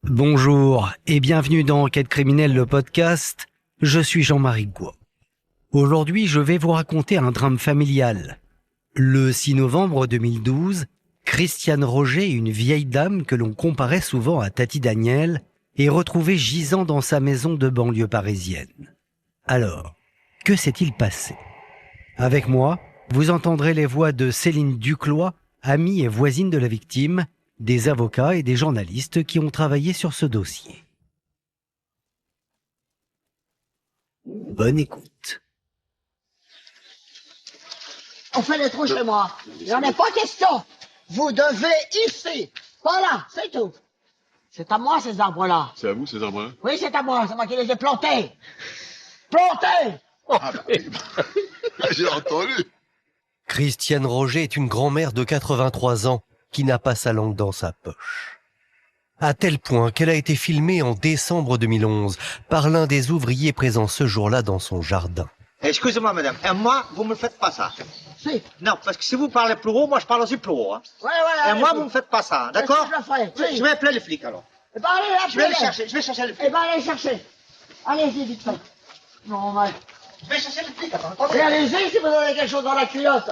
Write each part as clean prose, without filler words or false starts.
Bonjour et bienvenue dans Enquête criminelle, le podcast. Je suis Jean-Marie Goua. Aujourd'hui, je vais vous raconter un drame familial. Le 6 novembre 2012, Christiane Roger, une vieille dame que l'on comparait souvent à Tati Daniel, est retrouvée gisant dans sa maison de banlieue parisienne. Alors, que s'est-il passé ? Avec moi, vous entendrez les voix de Céline Duclois, amie et voisine de la victime, des avocats et des journalistes qui ont travaillé sur ce dossier. Bonne écoute. On fait les trous chez moi. Il n'y en a pas question. Vous devez ici. Voilà, c'est tout. C'est à moi ces arbres-là. C'est à vous ces arbres-là? Oui, c'est à moi. C'est moi qui les ai plantés. Plantés. Ah bah oui, j'ai entendu. Christiane Roger est une grand-mère de 83 ans qui n'a pas sa langue dans sa poche. À tel point qu'elle a été filmée en décembre 2011 par l'un des ouvriers présents ce jour-là dans son jardin. Excusez-moi, madame. Et moi, vous me faites pas ça. Si. Non, parce que si vous parlez plus haut, moi, je parle aussi plus haut. Hein. Ouais. Et allez, moi, si. vous me faites pas ça, d'accord? Je le ferai. Si. Je vais appeler les flics, alors. Eh ben, allez, Je vais les appelez-les. chercher, je vais chercher les Eh flics. ben, allez chercher. Allez-y, vite fait. Non, mais... Je vais chercher les flics, attends. Et allez-y si vous avez quelque chose dans la culotte.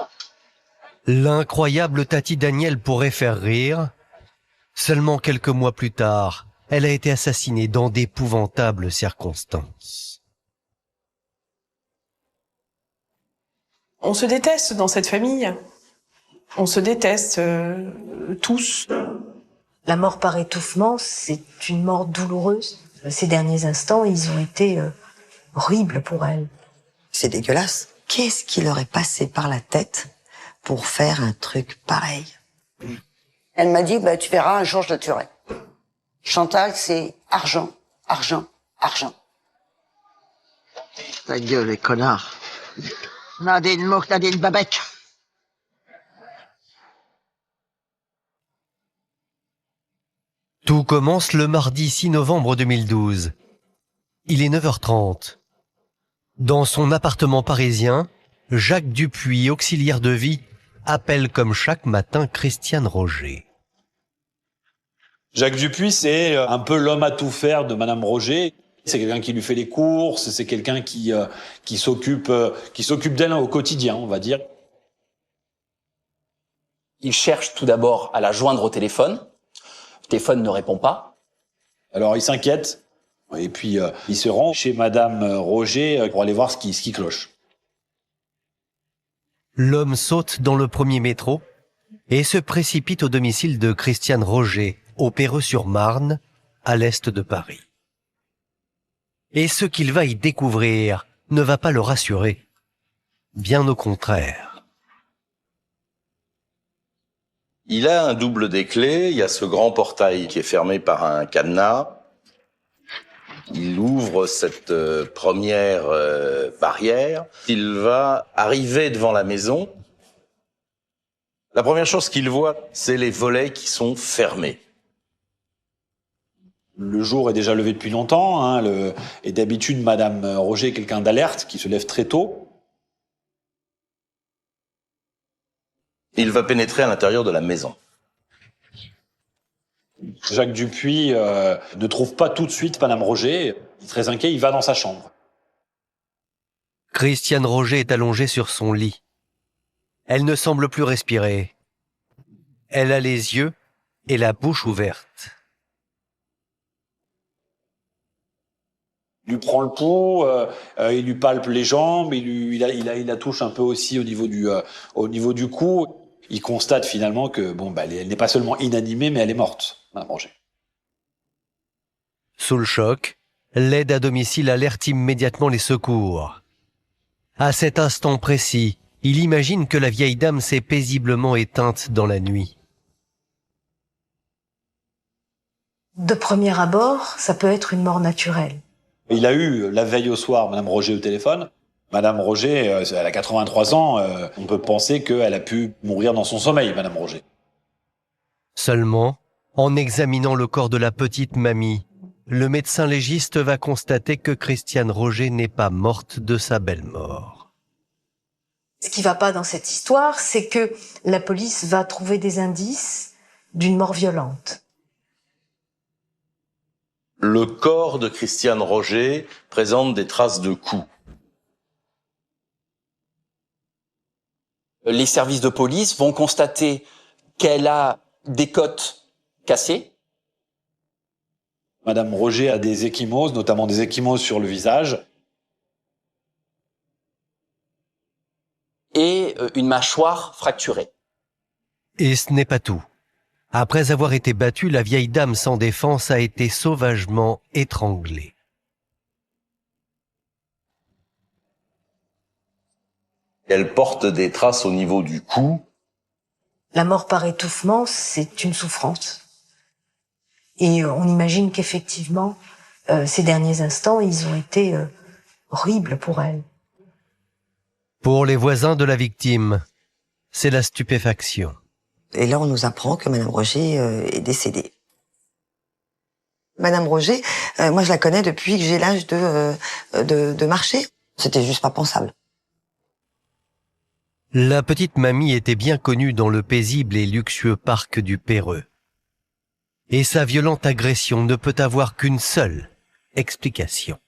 L'incroyable Tati Daniel pourrait faire rire. Seulement quelques mois plus tard, elle a été assassinée dans d'épouvantables circonstances. On se déteste dans cette famille. On se déteste tous. La mort par étouffement, c'est une mort douloureuse. Ces derniers instants, ils ont été horribles pour elle. C'est dégueulasse. Qu'est-ce qui leur est passé par la tête pour faire un truc pareil? Elle m'a dit, tu verras, un jour je le tuerai. Chantal, c'est argent, argent, argent. Ta gueule, les connards. Nadine Mouk, Nadine Babek. Tout commence le mardi 6 novembre 2012. Il est 9h30. Dans son appartement parisien, Jacques Dupuis, auxiliaire de vie, appelle comme chaque matin Christiane Roger. Jacques Dupuis, c'est un peu l'homme à tout faire de Madame Roger. C'est quelqu'un qui lui fait les courses, c'est quelqu'un qui s'occupe d'elle au quotidien, on va dire. Il cherche tout d'abord à la joindre au téléphone. Le téléphone ne répond pas. Alors il s'inquiète, et puis il se rend chez Madame Roger pour aller voir ce qui cloche. L'homme saute dans le premier métro et se précipite au domicile de Christiane Roger, au Perreux-sur-Marne, à l'est de Paris. Et ce qu'il va y découvrir ne va pas le rassurer. Bien au contraire. Il a un double des clés, il y a ce grand portail qui est fermé par un cadenas. Il ouvre cette première barrière. Il va arriver devant la maison. La première chose qu'il voit, c'est les volets qui sont fermés. Le jour est déjà levé depuis longtemps, et d'habitude Madame Roger est quelqu'un d'alerte, qui se lève très tôt. Il va pénétrer à l'intérieur de la maison. Jacques Dupuis ne trouve pas tout de suite Madame Roger. Il est très inquiet, il va dans sa chambre. Christiane Roger est allongée sur son lit. Elle ne semble plus respirer. Elle a les yeux et la bouche ouverte. Il lui prend le pouls, il lui palpe les jambes, il la touche un peu aussi au niveau du cou. Il constate finalement que elle n'est pas seulement inanimée, mais elle est morte, Madame Roger. Sous le choc, l'aide à domicile alerte immédiatement les secours. À cet instant précis, il imagine que la vieille dame s'est paisiblement éteinte dans la nuit. De premier abord, ça peut être une mort naturelle. Il a eu la veille au soir Madame Roger au téléphone. Madame Roger, elle a 83 ans, on peut penser qu'elle a pu mourir dans son sommeil, Madame Roger. Seulement, en examinant le corps de la petite mamie, le médecin légiste va constater que Christiane Roger n'est pas morte de sa belle mort. Ce qui va pas dans cette histoire, c'est que la police va trouver des indices d'une mort violente. Le corps de Christiane Roger présente des traces de coups. Les services de police vont constater qu'elle a des côtes cassées. Madame Roger a des ecchymoses, notamment des ecchymoses sur le visage. Et une mâchoire fracturée. Et ce n'est pas tout. Après avoir été battue, la vieille dame sans défense a été sauvagement étranglée. Elle porte des traces au niveau du cou. La mort par étouffement, c'est une souffrance. Et on imagine qu'effectivement, ces derniers instants, ils ont été horribles pour elle. Pour les voisins de la victime, c'est la stupéfaction. Et là, on nous apprend que Madame Roger est décédée. Madame Roger, moi je la connais depuis que j'ai l'âge de marcher. C'était juste pas pensable. La petite mamie était bien connue dans le paisible et luxueux parc du Péreux. Et sa violente agression ne peut avoir qu'une seule explication.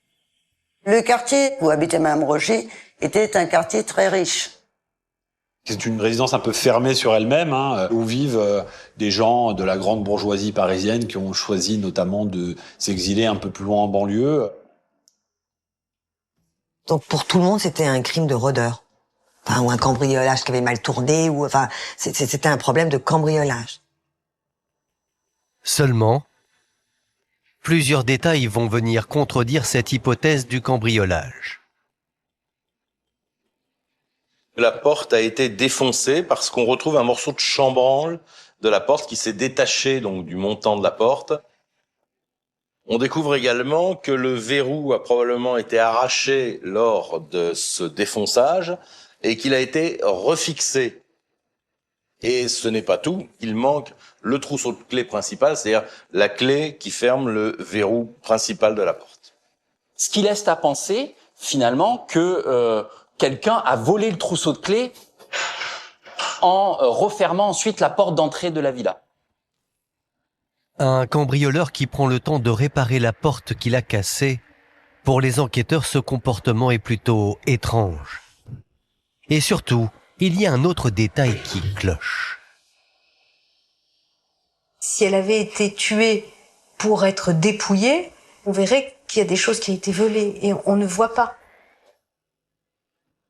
Le quartier où habitait Madame Roger était un quartier très riche. C'est une résidence un peu fermée sur elle-même, où vivent des gens de la grande bourgeoisie parisienne qui ont choisi notamment de s'exiler un peu plus loin en banlieue. Donc pour tout le monde, c'était un crime de rôdeur. Enfin, ou un cambriolage qui avait mal tourné, ou enfin, c'était un problème de cambriolage. Seulement, plusieurs détails vont venir contredire cette hypothèse du cambriolage. La porte a été défoncée parce qu'on retrouve un morceau de chambranle de la porte qui s'est détaché donc du montant de la porte. On découvre également que le verrou a probablement été arraché lors de ce défonçage et qu'il a été refixé. Et ce n'est pas tout, il manque le trousseau de clés principal, c'est-à-dire la clé qui ferme le verrou principal de la porte. Ce qui laisse à penser, finalement, que quelqu'un a volé le trousseau de clés en refermant ensuite la porte d'entrée de la villa. Un cambrioleur qui prend le temps de réparer la porte qu'il a cassée. Pour les enquêteurs, ce comportement est plutôt étrange. Et surtout, il y a un autre détail qui cloche. Si elle avait été tuée pour être dépouillée, on verrait qu'il y a des choses qui ont été volées et on ne voit pas.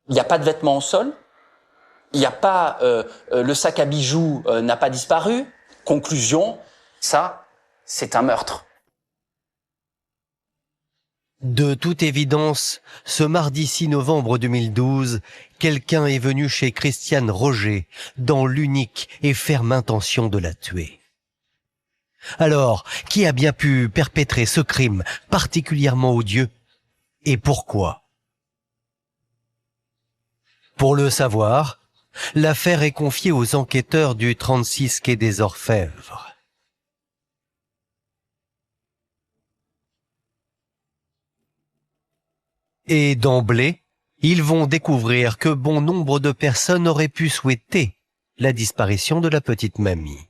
Il n'y a pas de vêtements au sol. Il n'y a pas le sac à bijoux n'a pas disparu. Conclusion, ça, c'est un meurtre. De toute évidence, ce mardi 6 novembre 2012, quelqu'un est venu chez Christiane Roger dans l'unique et ferme intention de la tuer. Alors, qui a bien pu perpétrer ce crime particulièrement odieux et pourquoi? Pour le savoir, l'affaire est confiée aux enquêteurs du 36 quai des Orfèvres. Et d'emblée, ils vont découvrir que bon nombre de personnes auraient pu souhaiter la disparition de la petite mamie.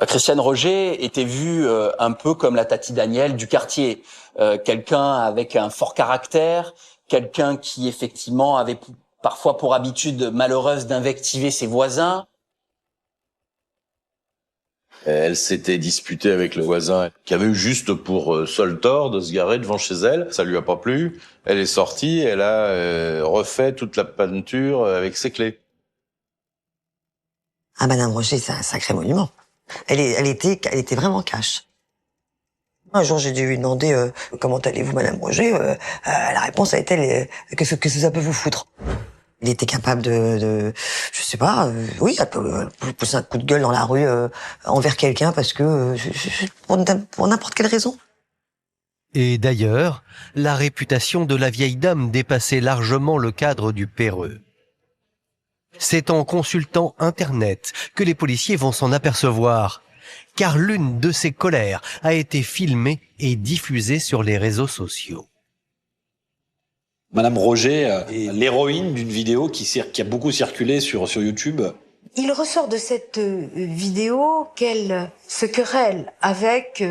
Christiane Roger était vue un peu comme la Tati Daniel du quartier. Quelqu'un avec un fort caractère, quelqu'un qui effectivement avait parfois pour habitude malheureuse d'invectiver ses voisins. Elle s'était disputée avec le voisin qui avait eu juste pour seul tort de se garer devant chez elle. Ça lui a pas plu. Elle est sortie, elle a refait toute la peinture avec ses clés. Ah, Madame Roger, c'est un sacré monument. Elle était vraiment cash. Un jour, j'ai dû lui demander comment allez-vous, Madame Roger. La réponse a été qu'est-ce que ça peut vous foutre. Il était capable je sais pas, oui, pousser un coup de gueule dans la rue envers quelqu'un parce que pour n'importe quelle raison. Et d'ailleurs, la réputation de la vieille dame dépassait largement le cadre du Péreux. C'est en consultant Internet que les policiers vont s'en apercevoir, car l'une de ses colères a été filmée et diffusée sur les réseaux sociaux. Madame Roger est l'héroïne d'une vidéo qui a beaucoup circulé sur YouTube. Il ressort de cette vidéo qu'elle se querelle avec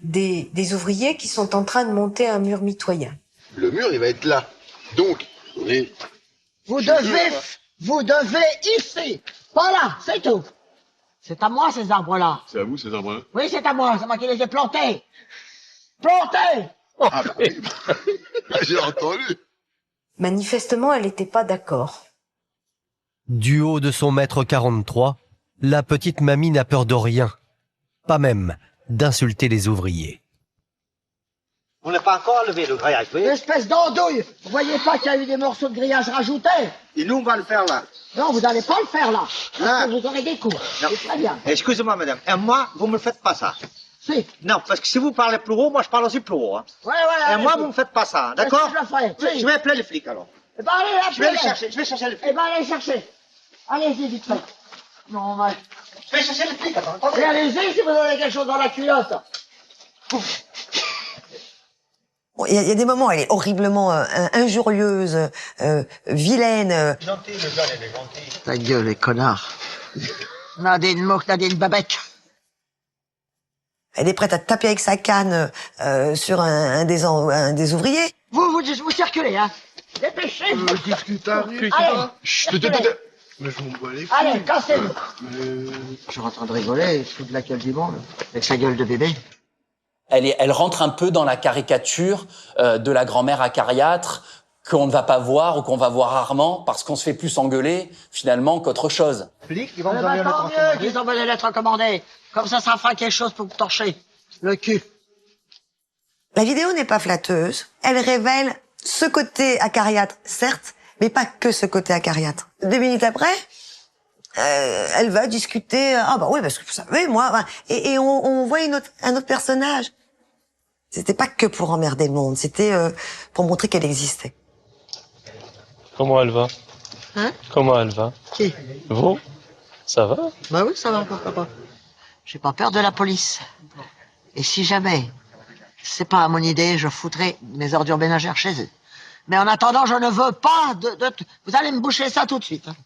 des ouvriers qui sont en train de monter un mur mitoyen. Le mur, il va être là. Donc, Vous devez ici. Pas là, c'est tout. C'est à moi ces arbres-là. c'est à vous, ces arbres-là? Oui, c'est à moi, c'est moi qui les ai plantés. Plantés! Ah bah oui, j'ai entendu. Manifestement, elle n'était pas d'accord. Du haut de son mètre 43, la petite mamie n'a peur de rien, pas même d'insulter les ouvriers. On n'a pas encore levé le grillage, vous voyez? Espèce d'andouille. Vous voyez pas qu'il y a eu des morceaux de grillage rajoutés? Et nous, on va le faire là. Non, vous n'allez pas le faire là. Là. Parce que vous aurez des coups. Non. C'est très bien. Excusez-moi, madame. Et moi, vous me faites pas ça. Si. Non, parce que si vous parlez plus haut, moi, je parle aussi plus haut. Hein. Ouais. Et moi, vous me faites pas ça, d'accord? Qu'est-ce que je ferai? Si. Je vais appeler les flics, alors. Eh ben, allez, Je vais appelez-les. les chercher, je vais chercher les flics. Eh ben, allez chercher. Allez-y, vite fait. Non, mais... Je vais chercher les flics, attends, Et attendez. allez-y si vous avez quelque chose dans la culotte. Bon, il y a des moments, elle est horriblement injurieuse, vilaine. Gentil, le jeune, elle est gentille. Ta gueule, les connards. Nadine Mouk, Nadine Babek. Elle est prête à taper avec sa canne sur un des ouvriers. Vous circulez, hein. Dépêchez-vous. Discutable. Allez, Chut, mais je m'en bats les couilles. allez, cassez-vous. Mais... Je suis en train de rigoler, il se fout de la gueule du monde, avec sa gueule de bébé. Elle rentre un peu dans la caricature de la grand-mère acariâtre qu'on ne va pas voir ou qu'on va voir rarement parce qu'on se fait plus engueuler finalement qu'autre chose. Flics, ils vont Eh vous ben, envoyer tant le mieux qu'ils envoient des lettres recommandées. Comme ça fera quelque chose pour vous torcher le cul. La vidéo n'est pas flatteuse. Elle révèle ce côté acariâtre, certes, mais pas que ce côté acariâtre. 2 minutes après, elle va discuter. Ah bah oui, parce que vous savez, moi, et on voit un autre personnage. C'était pas que pour emmerder le monde, c'était pour montrer qu'elle existait. Comment elle va? Hein? Comment elle va? Qui? Vous? Ça va? Bah oui, ça va, pourquoi pas. J'ai pas peur de la police. Et si jamais c'est pas à mon idée, je foutrai mes ordures ménagères chez eux. Mais en attendant, je ne veux pas Vous allez me boucher ça tout de suite. Hein.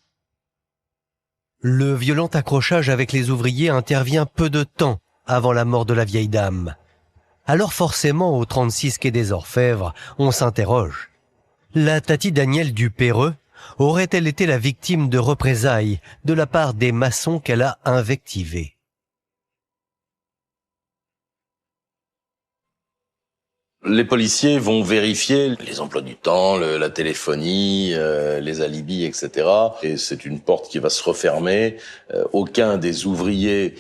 Le violent accrochage avec les ouvriers intervient peu de temps avant la mort de la vieille dame. Alors forcément, au 36 quai des Orfèvres, on s'interroge. La Tati Danielle Dupéreux aurait-elle été la victime de représailles de la part des maçons qu'elle a invectivés? Les policiers vont vérifier les emplois du temps, la téléphonie, les alibis, etc. Et c'est une porte qui va se refermer. Aucun des ouvriers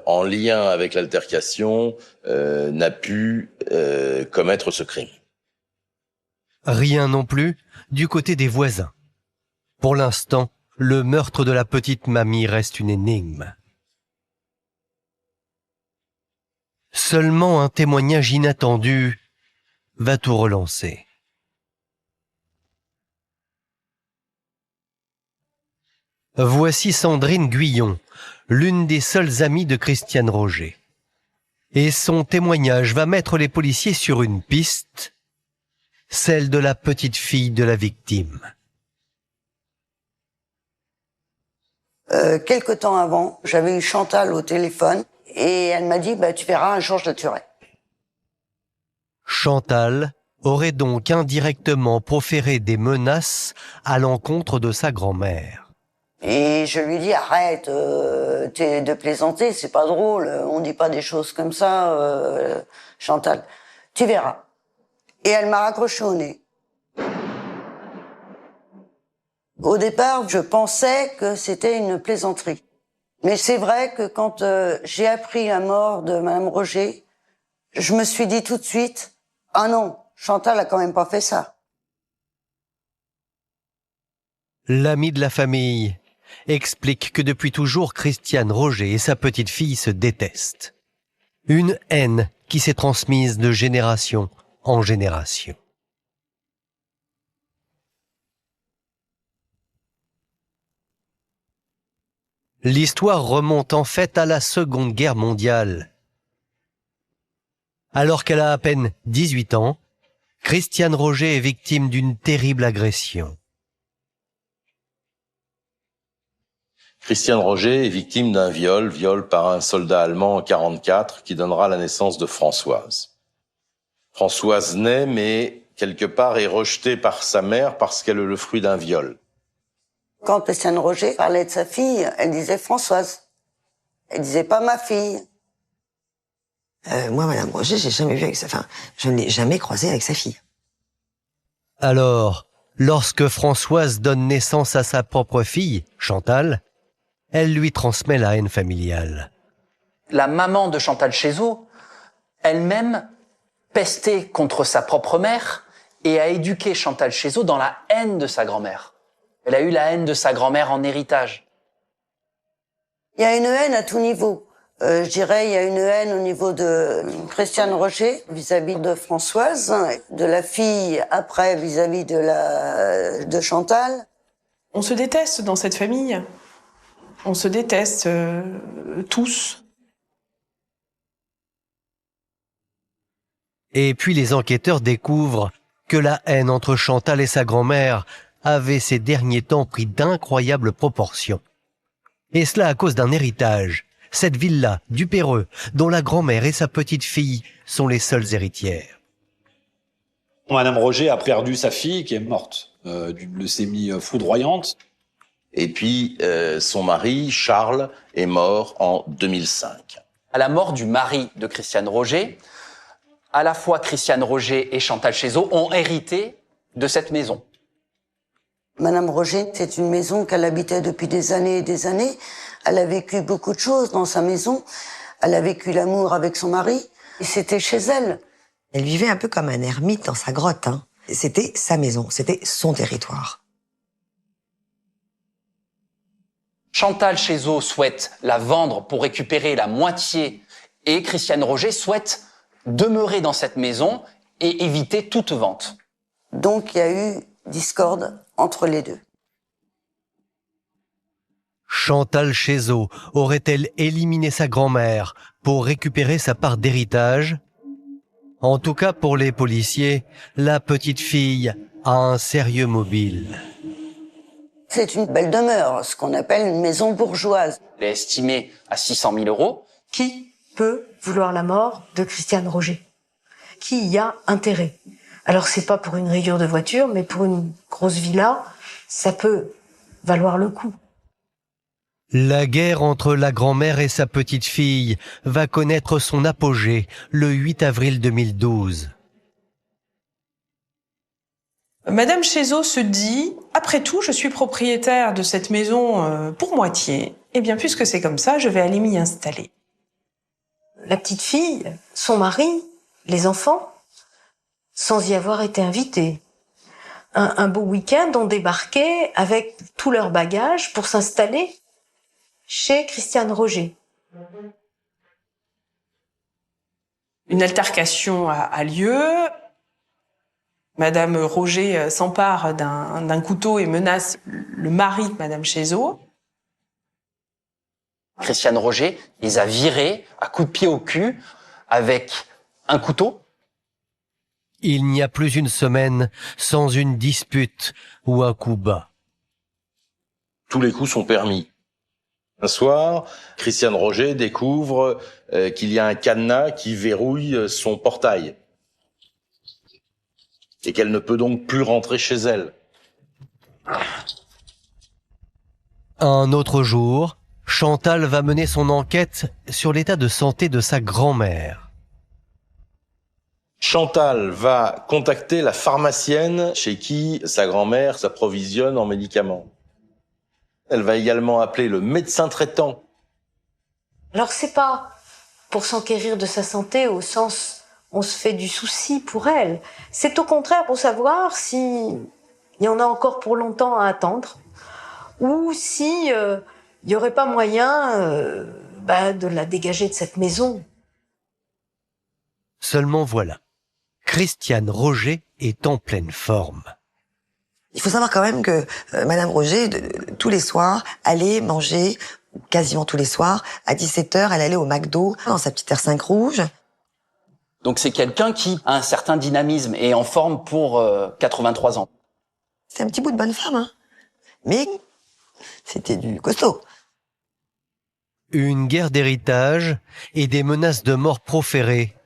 en lien avec l'altercation n'a pu commettre ce crime. Rien non plus du côté des voisins. Pour l'instant, le meurtre de la petite mamie reste une énigme. Seulement un témoignage inattendu va tout relancer. Voici Sandrine Guyon, l'une des seules amies de Christiane Roger. Et son témoignage va mettre les policiers sur une piste, celle de la petite fille de la victime. Quelque temps avant, j'avais eu Chantal au téléphone et elle m'a dit tu verras, un jour je le tuerai. Chantal aurait donc indirectement proféré des menaces à l'encontre de sa grand-mère. Et je lui dis arrête de plaisanter, c'est pas drôle, on dit pas des choses comme ça, Chantal. Tu verras. Et elle m'a raccroché au nez. Au départ, je pensais que c'était une plaisanterie. Mais c'est vrai que quand j'ai appris la mort de Madame Roger, je me suis dit tout de suite, ah non, Chantal a quand même pas fait ça. L'ami de la famille explique que depuis toujours Christiane Roger et sa petite fille se détestent. Une haine qui s'est transmise de génération en génération. L'histoire remonte en fait à la Seconde Guerre mondiale. Alors qu'elle a à peine 18 ans, Christiane Roger est victime d'une terrible agression. Christiane Roger est victime d'un viol par un soldat allemand en 1944 qui donnera la naissance de Françoise. Françoise naît, mais quelque part est rejetée par sa mère parce qu'elle est le fruit d'un viol. Quand Christiane Roger parlait de sa fille, elle disait Françoise. Elle disait pas ma fille. Moi, Madame Roger, je ne l'ai jamais croisée avec sa fille. Alors, lorsque Françoise donne naissance à sa propre fille, Chantal, elle lui transmet la haine familiale. La maman de Chantal Cheyzot, elle-même, pestait contre sa propre mère et a éduqué Chantal Cheyzot dans la haine de sa grand-mère. Elle a eu la haine de sa grand-mère en héritage. Il y a une haine à tout niveau. Je dirais, il y a une haine au niveau de Christiane Roger vis-à-vis de Françoise, de la fille après vis-à-vis de Chantal. On se déteste dans cette famille. On se déteste tous. Et puis les enquêteurs découvrent que la haine entre Chantal et sa grand-mère avait ces derniers temps pris d'incroyables proportions. Et cela à cause d'un héritage, cette villa du Perreux, dont la grand-mère et sa petite fille sont les seules héritières. Madame Roger a perdu sa fille qui est morte d'une leucémie foudroyante. Et puis son mari, Charles, est mort en 2005. À la mort du mari de Christiane Roger, à la fois Christiane Roger et Chantal Cheyzot ont hérité de cette maison. Madame Roger, c'est une maison qu'elle habitait depuis des années et des années. Elle a vécu beaucoup de choses dans sa maison. Elle a vécu l'amour avec son mari. Et c'était chez elle. Elle vivait un peu comme un ermite dans sa grotte. C'était sa maison, c'était son territoire. Chantal Cheyzot souhaite la vendre pour récupérer la moitié et Christiane Roger souhaite demeurer dans cette maison et éviter toute vente. Donc il y a eu discorde entre les deux. Chantal Cheyzot aurait-elle éliminé sa grand-mère pour récupérer sa part d'héritage? En tout cas, pour les policiers, la petite fille a un sérieux mobile. C'est une belle demeure, ce qu'on appelle une maison bourgeoise. Elle est estimée à 600 000 euros. Qui peut vouloir la mort de Christiane Roger? Qui y a intérêt? Alors c'est pas pour une rayure de voiture, mais pour une grosse villa, ça peut valoir le coup. La guerre entre la grand-mère et sa petite-fille va connaître son apogée le 8 avril 2012. Madame Cheyzot se dit, après tout, je suis propriétaire de cette maison pour moitié. Eh bien, puisque c'est comme ça, je vais aller m'y installer. La petite fille, son mari, les enfants, sans y avoir été invités. Un beau week-end, on débarquait avec tous leurs bagages pour s'installer chez Christiane Roger. Une altercation a lieu. Madame Roger s'empare d'un couteau et menace le mari de Madame Cheyzot. Christiane Roger les a virés à coups de pied au cul avec un couteau. Il n'y a plus une semaine sans une dispute ou un coup bas. Tous les coups sont permis. Un soir, Christiane Roger découvre qu'il y a un cadenas qui verrouille son portail et qu'elle ne peut donc plus rentrer chez elle. Un autre jour, Chantal va mener son enquête sur l'état de santé de sa grand-mère. Chantal va contacter la pharmacienne chez qui sa grand-mère s'approvisionne en médicaments. Elle va également appeler le médecin traitant. Alors c'est pas pour s'enquérir de sa santé au sens on se fait du souci pour elle. C'est au contraire pour savoir si il y en a encore pour longtemps à attendre ou si il y aurait pas moyen de la dégager de cette maison. Seulement voilà, Christiane Roger est en pleine forme. Il faut savoir quand même que Madame Roger, tous les soirs, allait manger, quasiment tous les soirs, à 17h, elle allait au McDo, dans sa petite R5 rouge. Donc c'est quelqu'un qui a un certain dynamisme et est en forme pour 83 ans. C'est un petit bout de bonne femme, hein. Mais c'était du costaud. Une guerre d'héritage et des menaces de mort proférées.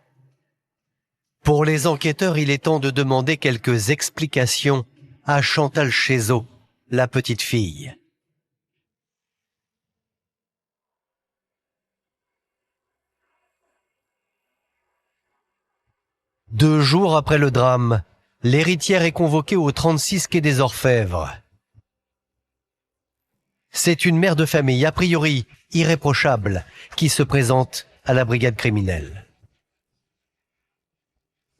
Pour les enquêteurs, il est temps de demander quelques explications à Chantal Cheyzot, la petite fille. Deux jours après le drame, l'héritière est convoquée au 36 quai des Orfèvres. C'est une mère de famille, a priori irréprochable, qui se présente à la brigade criminelle.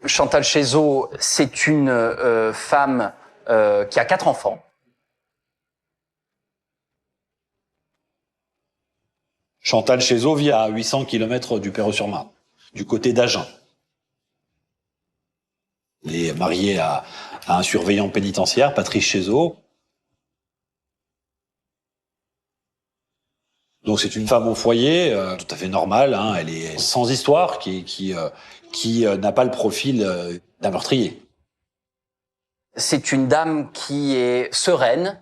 Chantal Cheyzot, c'est une femme qui a 4 enfants. Chantal Cheyzot vit à 800 km du Perreux-sur-Marne, du côté d'Agen. Elle est mariée à un surveillant pénitentiaire, Patrice Cheyzot. Donc c'est une femme au foyer, tout à fait normale, hein, elle est sans histoire, qui n'a pas le profil d'un meurtrier. C'est une dame qui est sereine.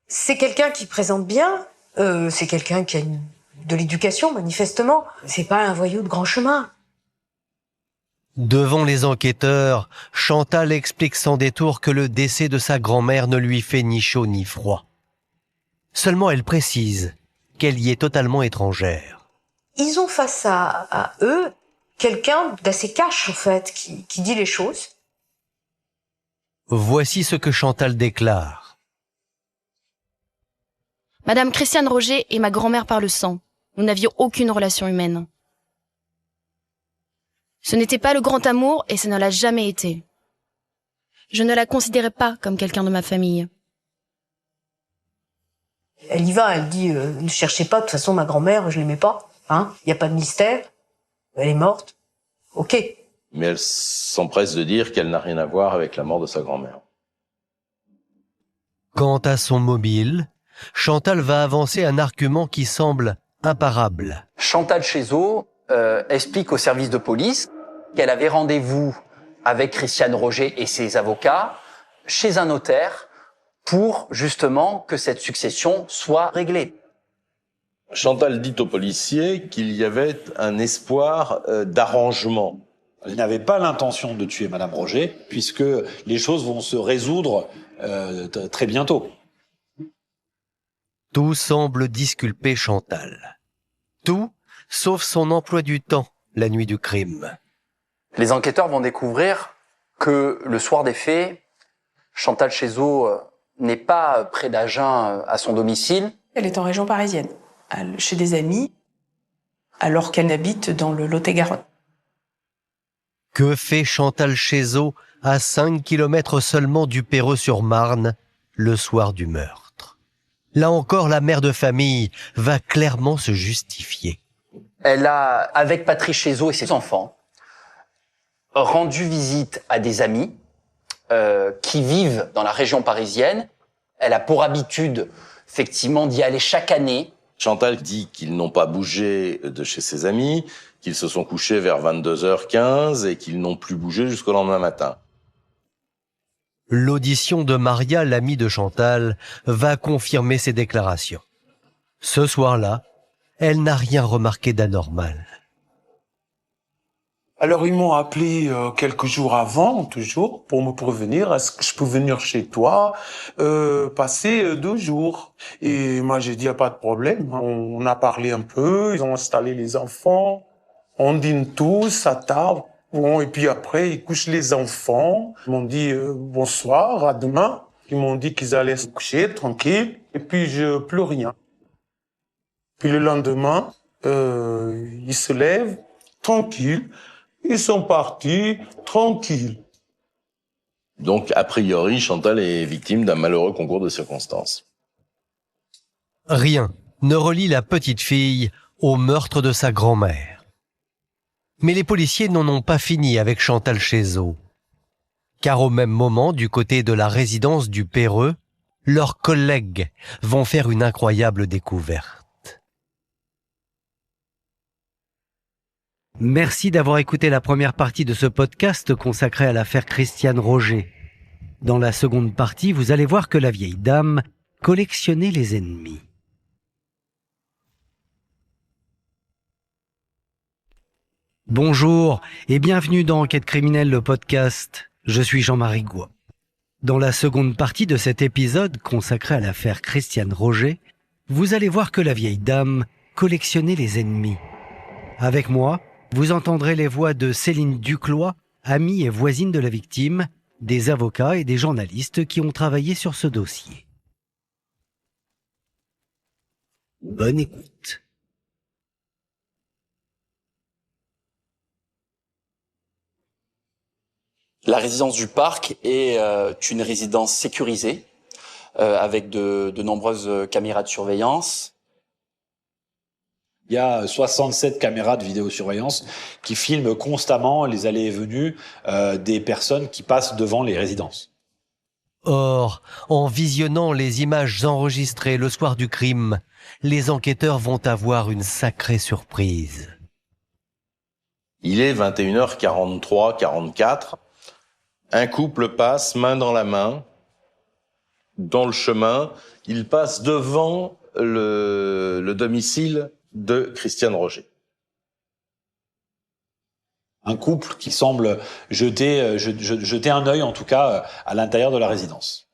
C'est quelqu'un qui présente bien, c'est quelqu'un qui a de l'éducation, manifestement. C'est pas un voyou de grand chemin. Devant les enquêteurs, Chantal explique sans détour que le décès de sa grand-mère ne lui fait ni chaud ni froid. Seulement elle précise qu'elle y est totalement étrangère. Ils ont face à eux quelqu'un d'assez cash, en fait, qui dit les choses. Voici ce que Chantal déclare. Madame Christiane Roger est ma grand-mère par le sang. Nous n'avions aucune relation humaine. Ce n'était pas le grand amour et ça ne l'a jamais été. Je ne la considérais pas comme quelqu'un de ma famille. Elle y va, elle dit ne cherchez pas, de toute façon ma grand-mère, je l'aimais pas. Hein, y a pas de mystère. Elle est morte. Ok. Mais elle s'empresse de dire qu'elle n'a rien à voir avec la mort de sa grand-mère. Quant à son mobile, Chantal va avancer un argument qui semble imparable. Chantal Cheyzot explique au service de police qu'elle avait rendez-vous avec Christiane Roger et ses avocats chez un notaire pour justement que cette succession soit réglée. Chantal dit aux policiers qu'il y avait un espoir d'arrangement. Elle n'avait pas l'intention de tuer Madame Roger, puisque les choses vont se résoudre très bientôt. Tout semble disculper Chantal. Tout, sauf son emploi du temps, la nuit du crime. Les enquêteurs vont découvrir que le soir des faits, Chantal Cheyzot n'est pas près d'Agen à son domicile. Elle est en région parisienne, chez des amis, alors qu'elle habite dans le Lot-et-Garonne. Que fait Chantal Cheyzot à 5 kilomètres seulement du Perreux-sur-Marne le soir du meurtre? Là encore, la mère de famille va clairement se justifier. Elle a, avec Patrice Cheyzot et ses enfants, rendu visite à des amis qui vivent dans la région parisienne. Elle a pour habitude, effectivement, d'y aller chaque année. Chantal dit qu'ils n'ont pas bougé de chez ses amis, qu'ils se sont couchés vers 22h15 et qu'ils n'ont plus bougé jusqu'au lendemain matin. L'audition de Maria, l'amie de Chantal, va confirmer ces déclarations. Ce soir-là, elle n'a rien remarqué d'anormal. Alors ils m'ont appelé quelques jours avant, toujours, pour me prévenir, est-ce que je peux venir chez toi, passer 2 jours. Et moi j'ai dit, y a pas de problème. On a parlé un peu, ils ont installé les enfants, on dîne tous à table. Bon, et puis après, ils couchent les enfants. Ils m'ont dit bonsoir, à demain. Ils m'ont dit qu'ils allaient se coucher tranquille. Et puis je plus rien. Puis le lendemain, ils se lèvent tranquilles. Ils sont partis tranquilles. Donc, a priori, Chantal est victime d'un malheureux concours de circonstances. Rien ne relie la petite fille au meurtre de sa grand-mère. Mais les policiers n'en ont pas fini avec Chantal Cheyzot. Car au même moment, du côté de la résidence du Perreux, leurs collègues vont faire une incroyable découverte. Merci d'avoir écouté la première partie de ce podcast consacré à l'affaire Christiane Roger. Dans la seconde partie, vous allez voir que la vieille dame collectionnait les ennemis. Bonjour et bienvenue dans Enquête criminelle, le podcast. Je suis Jean-Marie Goua. Dans la seconde partie de cet épisode consacré à l'affaire Christiane Roger, vous allez voir que la vieille dame collectionnait les ennemis. Avec moi, vous entendrez les voix de Céline Duclois, amie et voisine de la victime, des avocats et des journalistes qui ont travaillé sur ce dossier. Bonne écoute. La résidence du parc est une résidence sécurisée avec de nombreuses caméras de surveillance. Il y a 67 caméras de vidéosurveillance qui filment constamment les allées et venues des personnes qui passent devant les résidences. Or, en visionnant les images enregistrées le soir du crime, les enquêteurs vont avoir une sacrée surprise. Il est 21h43-44. Un couple passe main dans la main dans le chemin. Il passe devant le domicile de Christiane Roger. Un couple qui semble jeter un œil, en tout cas, à l'intérieur de la résidence.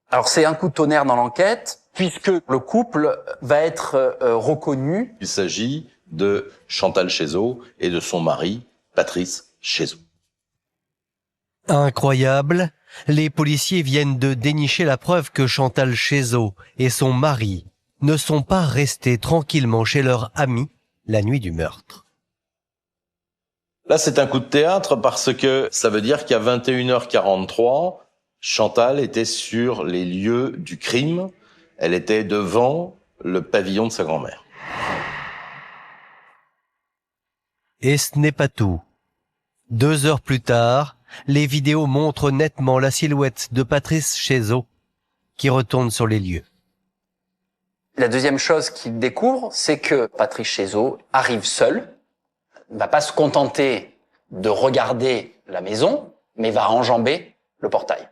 Alors c'est un coup de tonnerre dans l'enquête, puisque le couple va être reconnu. Il s'agit de Chantal Cheyzot et de son mari, Patrice Cheyzot. Incroyable, les policiers viennent de dénicher la preuve que Chantal Cheyzot et son mari ne sont pas restés tranquillement chez leur ami la nuit du meurtre. Là, c'est un coup de théâtre parce que ça veut dire qu'à 21h43, Chantal était sur les lieux du crime. Elle était devant le pavillon de sa grand-mère. Et ce n'est pas tout. 2 heures plus tard, les vidéos montrent nettement la silhouette de Patrice Cheyzot qui retourne sur les lieux. La deuxième chose qu'il découvre, c'est que Patrice Cheyzot arrive seul, ne va pas se contenter de regarder la maison, mais va enjamber le portail.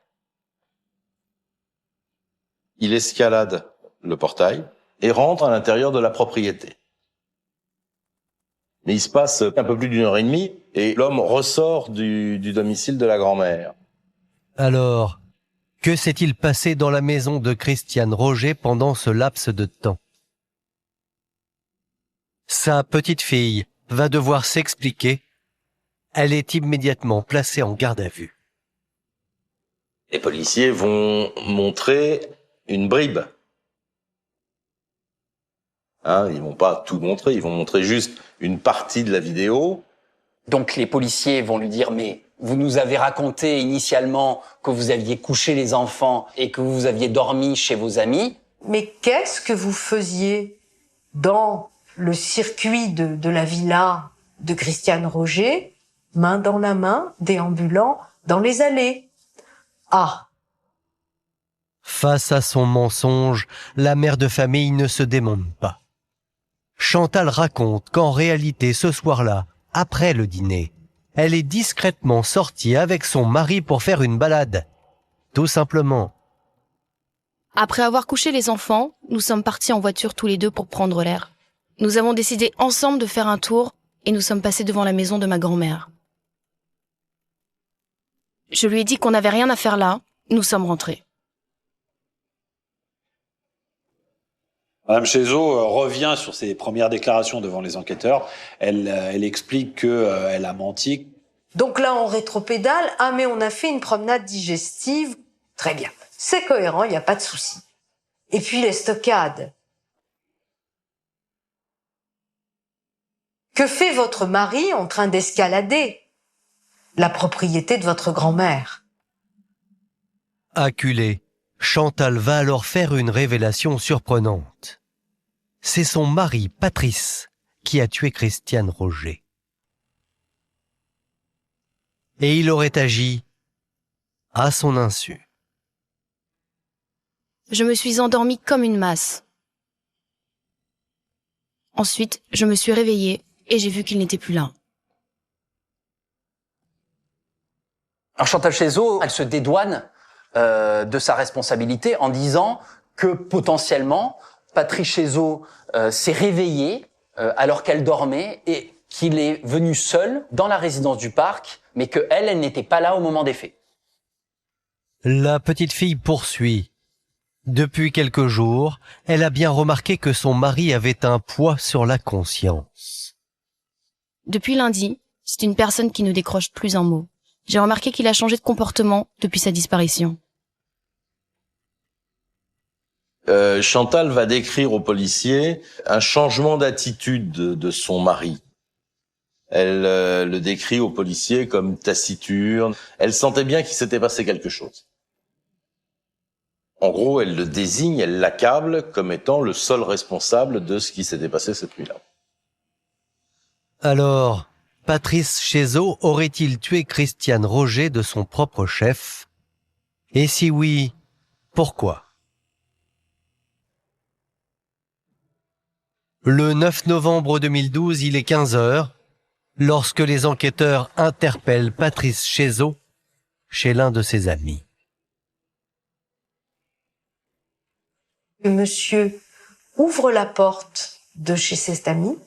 Il escalade le portail et rentre à l'intérieur de la propriété. Mais il se passe un peu plus d'1h30 et l'homme ressort du domicile de la grand-mère. Alors, que s'est-il passé dans la maison de Christiane Roger pendant ce laps de temps? Sa petite fille va devoir s'expliquer. Elle est immédiatement placée en garde à vue. Les policiers vont montrer une bribe. Ils vont pas tout montrer, ils vont montrer juste une partie de la vidéo. Donc les policiers vont lui dire « mais vous nous avez raconté initialement que vous aviez couché les enfants et que vous aviez dormi chez vos amis. » Mais qu'est-ce que vous faisiez dans le circuit de la villa de Christiane Roger, main dans la main, déambulant dans les allées? Ah! Face à son mensonge, la mère de famille ne se démonte pas. Chantal raconte qu'en réalité, ce soir-là, après le dîner, elle est discrètement sortie avec son mari pour faire une balade. Tout simplement. Après avoir couché les enfants, nous sommes partis en voiture tous les deux pour prendre l'air. Nous avons décidé ensemble de faire un tour et nous sommes passés devant la maison de ma grand-mère. Je lui ai dit qu'on n'avait rien à faire là, nous sommes rentrés. Madame Cheyzot revient sur ses premières déclarations devant les enquêteurs. Elle explique qu'elle a menti. Donc là, on rétropédale. Ah, mais on a fait une promenade digestive. Très bien. C'est cohérent, il n'y a pas de souci. Et puis les stockades. Que fait votre mari en train d'escalader la propriété de votre grand-mère? Acculée, Chantal va alors faire une révélation surprenante. C'est son mari, Patrice, qui a tué Christiane Roger. Et il aurait agi à son insu. Je me suis endormie comme une masse. Ensuite, je me suis réveillée et j'ai vu qu'il n'était plus là. Alors Chantal Cheyzot, elle se dédouane de sa responsabilité en disant que potentiellement Patrice Chézot s'est réveillé alors qu'elle dormait et qu'il est venu seul dans la résidence du parc, mais elle n'était pas là au moment des faits. La petite fille poursuit. Depuis quelques jours, elle a bien remarqué que son mari avait un poids sur la conscience. Depuis lundi, c'est une personne qui ne décroche plus un mot. J'ai remarqué qu'il a changé de comportement depuis sa disparition. Chantal va décrire aux policiers un changement d'attitude de son mari. Elle le décrit aux policiers comme taciturne. Elle sentait bien qu'il s'était passé quelque chose. En gros, elle le désigne, elle l'accable comme étant le seul responsable de ce qui s'était passé cette nuit-là. Alors, Patrice Chézot aurait-il tué Christiane Roger de son propre chef? Et si oui, pourquoi? Le 9 novembre 2012, il est 15h, lorsque les enquêteurs interpellent Patrice Chézot chez l'un de ses amis. Monsieur ouvre la porte de chez cet ami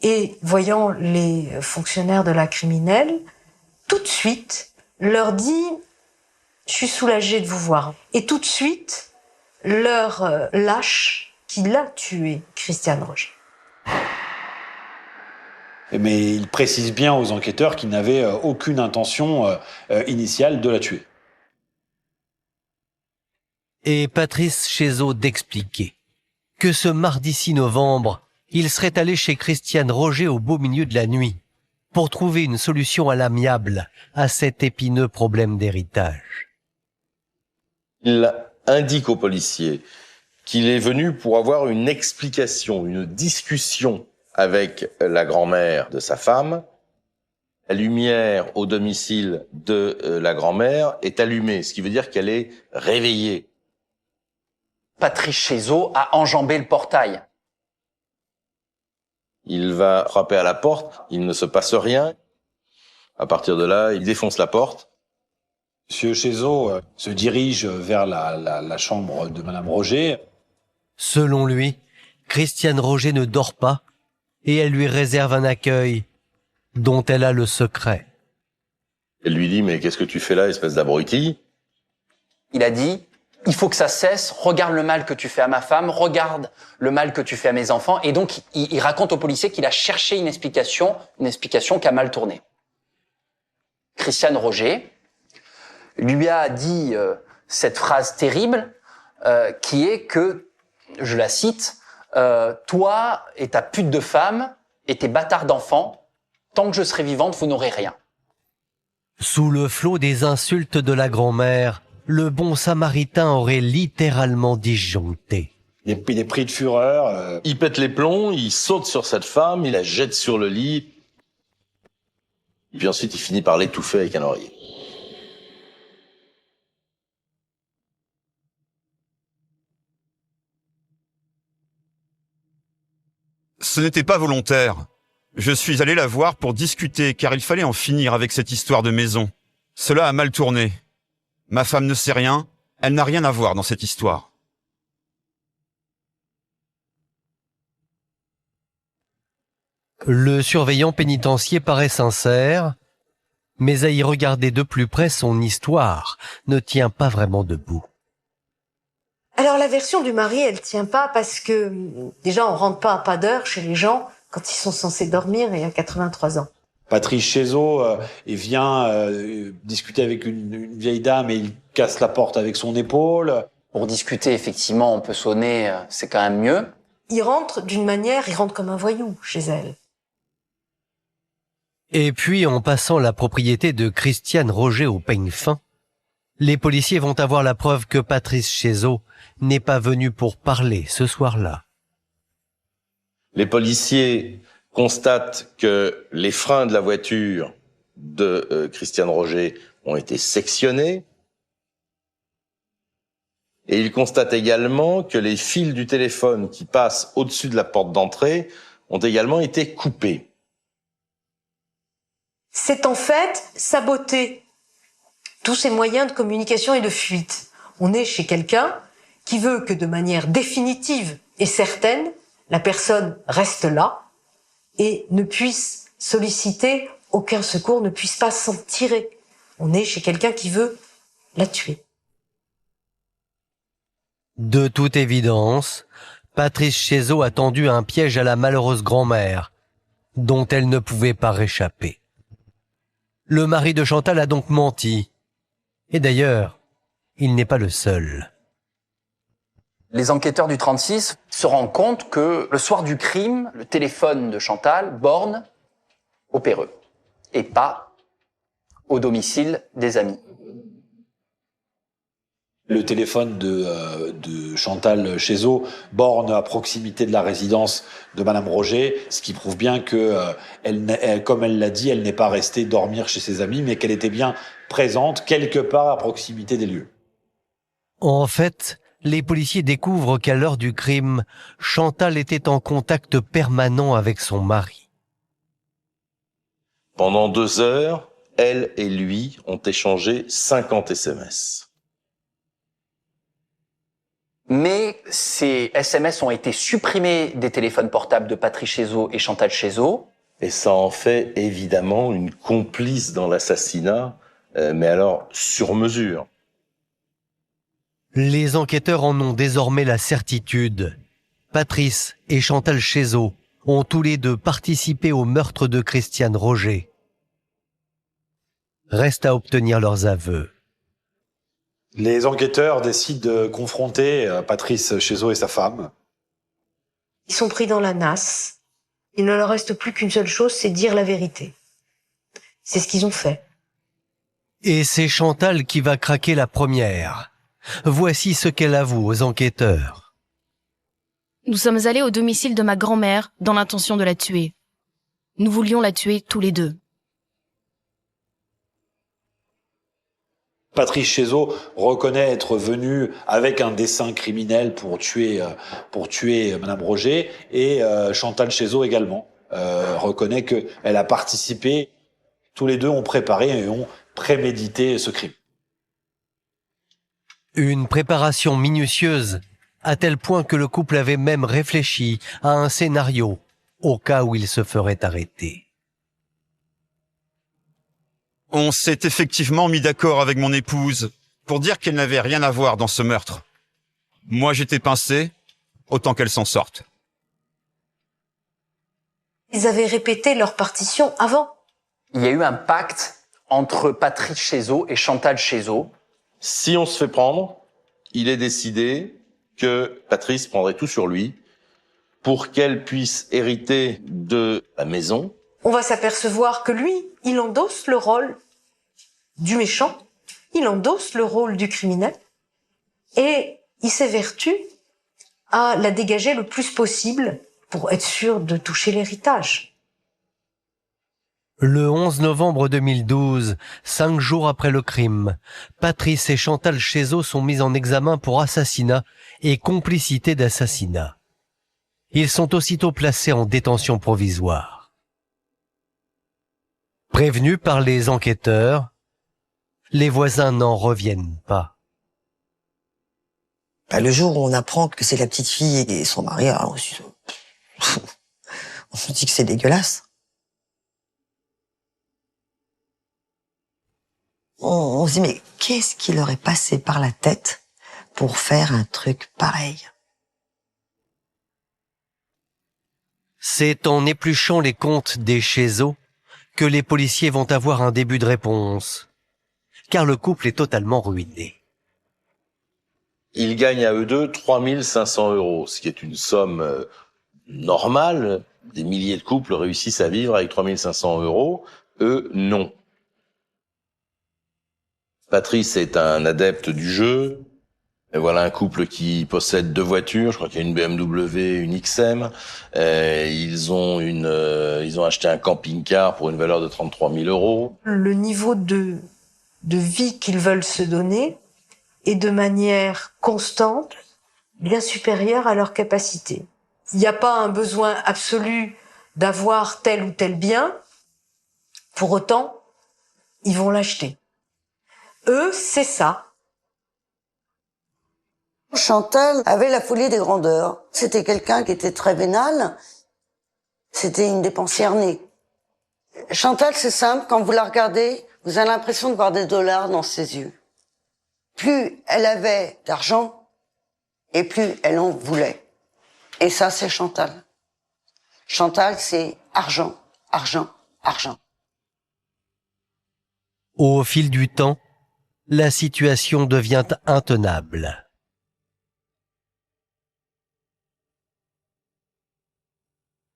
et, voyant les fonctionnaires de la criminelle, tout de suite leur dit « Je suis soulagé de vous voir ». Et tout de suite leur lâche qu'il a tué Christiane Roger. Mais il précise bien aux enquêteurs qu'il n'avait aucune intention initiale de la tuer. Et Patrice Chézot d'expliquer que ce mardi 6 novembre, il serait allé chez Christiane Roger au beau milieu de la nuit pour trouver une solution à l'amiable à cet épineux problème d'héritage. Il indique aux policiers qu'il est venu pour avoir une explication, une discussion avec la grand-mère de sa femme. La lumière au domicile de la grand-mère est allumée, ce qui veut dire qu'elle est réveillée. Patrice Chézot a enjambé le portail. Il va frapper à la porte, il ne se passe rien. À partir de là, il défonce la porte. Monsieur Chézot se dirige vers la chambre de Madame Roger. Selon lui, Christiane Roger ne dort pas et elle lui réserve un accueil dont elle a le secret. Elle lui dit « Mais qu'est-ce que tu fais là, espèce d'abruti ?» Il a dit « Il faut que ça cesse, regarde le mal que tu fais à ma femme, regarde le mal que tu fais à mes enfants. » Et donc, il raconte aux policiers qu'il a cherché une explication qui a mal tourné. Christiane Roger lui a dit cette phrase terrible qui est que, je la cite, toi et ta pute de femme et tes bâtards d'enfants, tant que je serai vivante, vous n'aurez rien. Sous le flot des insultes de la grand-mère, le bon samaritain aurait littéralement disjoncté. Il est pris de fureur. Il pète les plombs, il saute sur cette femme, il la jette sur le lit. Et puis ensuite, il finit par l'étouffer avec un oreiller. Ce n'était pas volontaire. Je suis allé la voir pour discuter, car il fallait en finir avec cette histoire de maison. Cela a mal tourné. Ma femme ne sait rien, elle n'a rien à voir dans cette histoire. Le surveillant pénitentiaire paraît sincère, mais à y regarder de plus près, son histoire ne tient pas vraiment debout. Alors la version du mari, elle tient pas parce que déjà on rentre pas à pas d'heure chez les gens quand ils sont censés dormir et à 83 ans. Patrice Chézot, il vient discuter avec une vieille dame et il casse la porte avec son épaule. Pour discuter, effectivement, on peut sonner, c'est quand même mieux. Il rentre d'une manière, il rentre comme un voyou chez elle. Et puis, en passant la propriété de Christiane Roger au peigne fin, les policiers vont avoir la preuve que Patrice Chézot n'est pas venu pour parler ce soir-là. Les policiers constatent que les freins de la voiture de Christiane Roger ont été sectionnés. Et ils constatent également que les fils du téléphone qui passent au-dessus de la porte d'entrée ont également été coupés. C'est en fait saboter tous ces moyens de communication et de fuite. On est chez quelqu'un qui veut que de manière définitive est certaine, la personne reste là et ne puisse solliciter aucun secours, ne puisse pas s'en tirer. On est chez quelqu'un qui veut la tuer. De toute évidence, Patrice Chézeau a tendu un piège à la malheureuse grand-mère, dont elle ne pouvait pas réchapper. Le mari de Chantal a donc menti. Et d'ailleurs, il n'est pas le seul. Les enquêteurs du 36 se rendent compte que le soir du crime, le téléphone de Chantal borne au Perreux et pas au domicile des amis. Le téléphone de Chantal Chézeau borne à proximité de la résidence de Madame Roger, ce qui prouve bien que, comme elle l'a dit, elle n'est pas restée dormir chez ses amis, mais qu'elle était bien présente quelque part à proximité des lieux. En fait, les policiers découvrent qu'à l'heure du crime, Chantal était en contact permanent avec son mari. Pendant 2 heures, elle et lui ont échangé 50 SMS. Mais ces SMS ont été supprimés des téléphones portables de Patrice Chézeau et Chantal Chézeau. Et ça en fait évidemment une complice dans l'assassinat, mais alors sur mesure. Les enquêteurs en ont désormais la certitude. Patrice et Chantal Chézeau ont tous les deux participé au meurtre de Christiane Roger. Reste à obtenir leurs aveux. Les enquêteurs décident de confronter Patrice Chézeau et sa femme. Ils sont pris dans la nasse. Il ne leur reste plus qu'une seule chose, c'est dire la vérité. C'est ce qu'ils ont fait. Et c'est Chantal qui va craquer la première. Voici ce qu'elle avoue aux enquêteurs. Nous sommes allés au domicile de ma grand-mère dans l'intention de la tuer. Nous voulions la tuer tous les deux. Patrice Chézeau reconnaît être venu avec un dessein criminel pour tuer Madame Roger, et Chantal Chézeau également reconnaît qu'elle a participé. Tous les deux ont préparé et ont prémédité ce crime. Une préparation minutieuse, à tel point que le couple avait même réfléchi à un scénario au cas où il se ferait arrêter. On s'est effectivement mis d'accord avec mon épouse pour dire qu'elle n'avait rien à voir dans ce meurtre. Moi, j'étais pincé, autant qu'elle s'en sorte. Ils avaient répété leur partition avant. Il y a eu un pacte entre Patrice Chézeau et Chantal Chézeau. Si on se fait prendre, il est décidé que Patrice prendrait tout sur lui pour qu'elle puisse hériter de la maison. On va s'apercevoir que lui, il endosse le rôle du méchant, il endosse le rôle du criminel, et il s'évertue à la dégager le plus possible pour être sûr de toucher l'héritage. Le 11 novembre 2012, 5 jours après le crime, Patrice et Chantal Chézeau sont mis en examen pour assassinat et complicité d'assassinat. Ils sont aussitôt placés en détention provisoire. Prévenus par les enquêteurs, les voisins n'en reviennent pas. Le jour où on apprend que c'est la petite fille et son mari, alors on se dit que c'est dégueulasse. On se dit, mais qu'est-ce qui leur est passé par la tête pour faire un truc pareil? C'est en épluchant les comptes des Chézeau que les policiers vont avoir un début de réponse, car le couple est totalement ruiné. Ils gagnent à eux deux 3500 €, ce qui est une somme normale. Des milliers de couples réussissent à vivre avec 3500 €. Eux, non. Patrice est un adepte du jeu. Et voilà un couple qui possède 2 voitures. Je crois qu'il y a une BMW, une XM. Ils ont acheté un camping-car pour une valeur de 33 000 €. Le niveau de vie qu'ils veulent se donner est de manière constante bien supérieur à leur capacité. Il n'y a pas un besoin absolu d'avoir tel ou tel bien. Pour autant, ils vont l'acheter. Eux, c'est ça. Chantal avait la folie des grandeurs. C'était quelqu'un qui était très vénal. C'était une dépensière née. Chantal, c'est simple, quand vous la regardez, vous avez l'impression de voir des dollars dans ses yeux. Plus elle avait d'argent, et plus elle en voulait. Et ça, c'est Chantal. Chantal, c'est argent, argent, argent. Au fil du temps, la situation devient intenable.